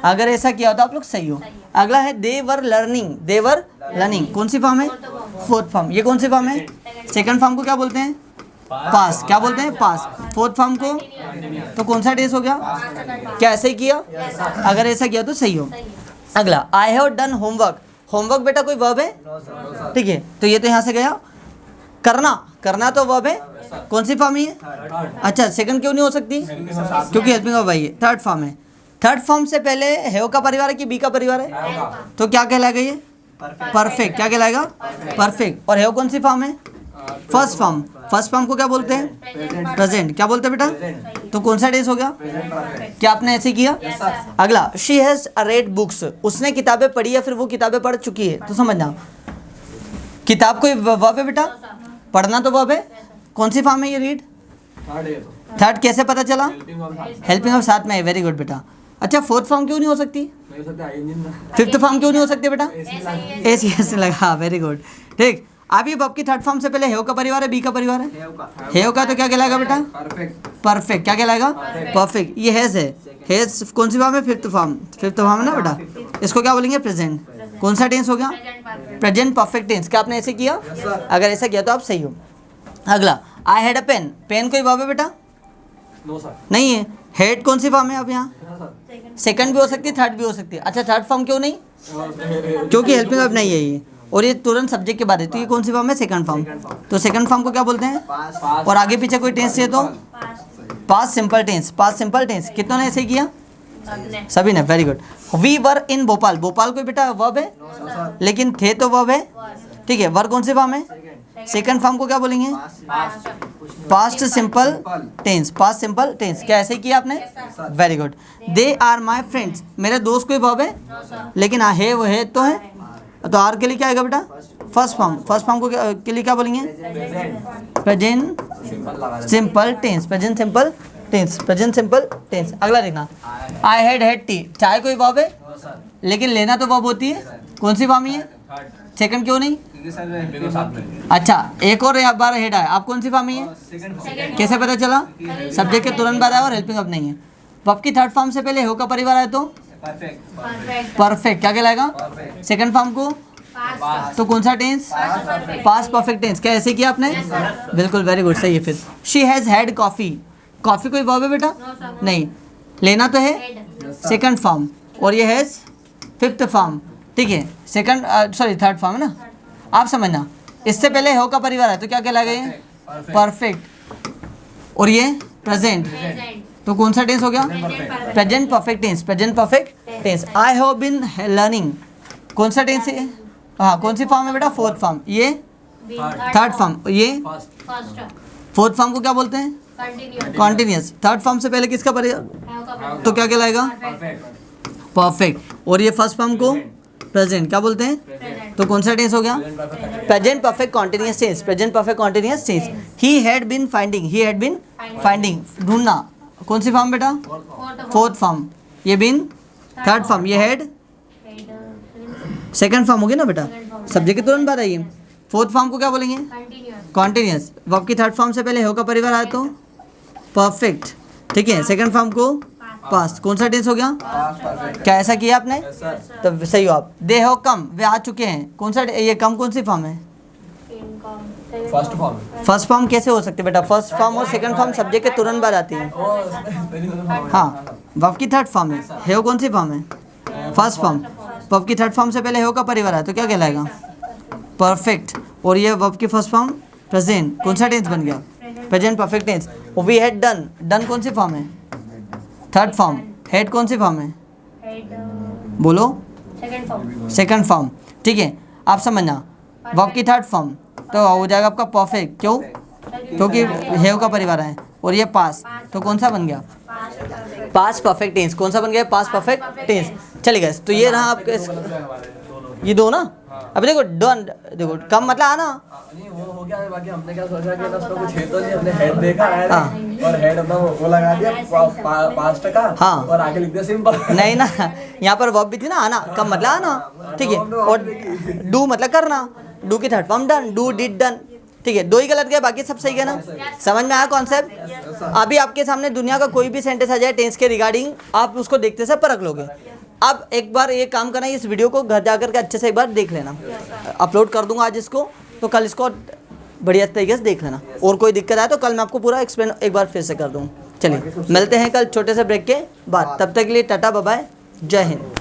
अगर ऐसा किया हो तो आप लोग सही हो. अगला है दे were learning. They were learning कौन सी फॉर्म है? Fourth form. ये कौन सी फॉर्म है? सेकंड फॉर्म को क्या बोलते हैं? पास. क्या बोलते हैं? पास. फोर्थ फॉर्म को तो कौन सा टेंस हो गया? क्या ऐसे ही किया? अगर ऐसा किया तो सही हो. अगला I have done homework. Homework बेटा कोई वर्ब है? ठीक है, तो ये तो यहाँ से गया. करना, करना तो वर्ब है. कौन सी फॉर्म है? अच्छा, सेकंड क्यों नहीं हो सकती? क्योंकि हेल्पिंग वर्ब है. थर्ड फॉर्म है. थर्ड फॉर्म से पहले हैव का परिवार है कि बी का परिवार है? तो क्या कहलाएगा ये? परफेक्ट. क्या कहलाएगा? परफेक्ट. और हैव कौन सी फॉर्म है? First form. फर्स्ट फॉर्म को क्या बोलते हैं? प्रेजेंट. क्या बोलते हैं बेटा? तो कौन सा टेंस हो गया? क्या आपने ऐसे किया? अगला शी हैज रेड बुक्स. उसने किताबें पढ़ी या फिर वो किताबें पढ़ चुकी है. तो समझना, किताब कोई वर्ब है बेटा? पढ़ना तो वर्ब है. कौन सी फॉर्म है ये? रीड. थर्ड कैसे पता चला? हेल्पिंग ऑफ साथ में है. वेरी गुड बेटा. अच्छा, फोर्थ फॉर्म क्यों नहीं हो सकती? फिफ्थ फॉर्म क्यों नहीं हो सकती बेटा? ऐसी ऐसे लगा. Very good. ठीक. आप ये वर्ब की थर्ड फॉर्म से पहले हैव का परिवार है, बी का परिवार है? हैव का तो क्या कहलाएगा बेटा? परफेक्ट. क्या कहलाएगा? परफेक्ट. ये हैज है. हैज कौन सी फॉर्म है? Fifth form. फिफ्थ फॉर्म है ना बेटा. इसको क्या बोलेंगे? प्रेजेंट. कौन सा टेंस हो गया? Present perfect tense. क्या आपने ऐसे किया? अगर ऐसा किया तो आप सही हो. अगला, I had a pen, pen कोई वर्ब है बेटा? No sir. नहीं है। हेड कौन सी फॉर्म है अब यहाँ? हाँ सर। सेकंड भी हो सकती है, थर्ड भी हो सकती है। अच्छा, थर्ड फॉर्म क्यों नहीं? क्योंकि हेल्पिंग वर्ब नहीं है ये, और ये तुरंत सब्जेक्ट के बाद है, तो ये कौन सी फॉर्म है? Second form. तो सेकंड फॉर्म को क्या बोलते हैं? पास। और आगे पीछे कोई टेंस चाहिए तो past simple tense. Past simple tense कितनों ने ऐसे किया? सभी ने, very good. We were in Bhopal, Bhopal कोई बेटा वर्ब है? लेकिन थे तो वर्ब है, ठीक है। वर कौन सी फॉर्म है? सेकंड फॉर्म को क्या बोलेंगे? Past simple tense. Past simple tense क्या ऐसे ही किया आपने? Very good. They are my friends, मेरे दोस्त कोई वर्ब है? लेकिन हाँ है, वो है तो है, तो आर के लिए क्या आएगा बेटा? First form. फर्स्ट फॉर्म को के लिए क्या बोलेंगे? Present simple tense. Present simple tense. Present simple tense. अगला देखना, आई हैड टी, चाय कोई वर्ब है? लेकिन लेना तो वर्ब होती है, कौन सी फॉर्म है? सेकंड क्यों नहीं? अच्छा, एक और बार हेड आया, आप कौन सी फॉर्म है? कैसे पता चला? सब्जेक्ट के तुरंत बाद आया और हेल्पिंग अब नहीं है। वर्ब की थर्ड फॉर्म से पहले हो का परिवार आया तो परफेक्ट क्या कहलाएगा? सेकंड फॉर्म को तो कौन सा टेंस? Past perfect tense. क्या ऐसे किया आपने? बिल्कुल, वेरी गुड, सही है। फिर she has had coffee, coffee कोई वर्ब है बेटा? नहीं। लेना तो है, सेकंड फॉर्म, और ये हैज़ फिफ्थ फॉर्म, ठीक है। सेकंड सॉरी थर्ड फॉर्म है ना, आप समझना। इससे पहले हो का परिवार है तो क्या कहलाएगा? ये परफेक्ट, और ये प्रेजेंट, तो कौन सा टेंस हो गया? Present perfect tense. Present perfect tense. I have been learning, कौन सा टेंस है? हाँ, कौन सी फॉर्म है बेटा? Fourth form. ये थर्ड फॉर्म, ये फोर्थ फॉर्म को क्या बोलते हैं? कॉन्टिन्यूस। थर्ड फॉर्म से पहले किसका परिवार तो क्या कहलाएगा? परफेक्ट। और ये फर्स्ट फॉर्म को प्रेजेंट क्या बोलते हैं? तो कौन सा टेंस हो गया? Present perfect continuous tense. Present perfect continuous tense. He had been finding, he had been finding, ढूंढना, कौन सी फॉर्म बेटा? Fourth form. ये बीन थर्ड फॉर्म, ये हैड सेकंड फॉर्म हो गया ना बेटा, सब्जेक्ट के तुरंत बाद आइए। फोर्थ फॉर्म को क्या बोलेंगे? कॉन्टिन्यूस। वर्ब की थर्ड फॉर्म से पहले हो का परिवार आया तो परफेक्ट, ठीक है। सेकंड फॉर्म को पास्ट, कौन सा टेंस हो गया? क्या ऐसा किया आपने? तो सही हो आप। दे हो कम, वे आ चुके हैं, कौन सा? ये कम कौन सी फॉर्म है? First form. फर्स्ट फॉर्म कैसे हो सकती है बेटा? फर्स्ट फॉर्म और सेकंड फॉर्म सब्जेक्ट के तुरंत बाद आती है। हाँ, वर्ब की थर्ड फॉर्म है। हो कौन सी फॉर्म है? First form. वर्ब की थर्ड फॉर्म से पहले हो का परिवार है तो क्या कहलाएगा? परफेक्ट। और ये वर्ब की फर्स्ट फॉर्म प्रेजेंट, कौन सा टेंस बन गया? Present perfect tense. We had done, done कौन सी फॉर्म है? Third form. हेड कौन सी फॉर्म है? बोलो। सेकंड फॉर्म, ठीक है। आप समझना, वर्ब की थर्ड फॉर्म तो हो जाएगा आपका परफेक्ट। क्यों? क्योंकि हैव का परिवार है। और ये पास, तो कौन सा बन गया? Past perfect tense. कौन सा बन गया? Past perfect tense. चलिए तो ये रहा आपके ये दो ना। अभी देखो डन, देखो कम मतलब आना। नहीं वो हो गया, बाकी हमने क्या सोचा कि उसका कुछ है तो नहीं, हमने हेड देखा है और हेड अपना वो लगा दिया पास्ट का। हाँ। और आगे लिख दिया सिंपल। नहीं ना, यहाँ पर वर्ब भी थी ना, आना, कम मतलब आना, ठीक है। और डू मतलब करना, डू की third form done, do did done, ठीक है। दो ही गलत गए, बाकी सब सही गया ना। समझ में आया कॉन्सेप्ट? अभी आपके सामने दुनिया का कोई भी सेंटेंस आ जाए टेंस के रिगार्डिंग, आप उसको देखते से परख लोगे। अब एक बार ये काम करना, इस वीडियो को घर जाकर के अच्छे से एक बार देख लेना। अपलोड कर दूंगा आज इसको, तो कल इसको बढ़िया तरीके से देख लेना। और कोई दिक्कत आए तो कल मैं आपको पूरा एक्सप्लेन एक बार फिर से कर दूँ। चलिए मिलते हैं कल छोटे से ब्रेक के बाद, तब तक के लिए टाटा बाय बाय, जय हिंद।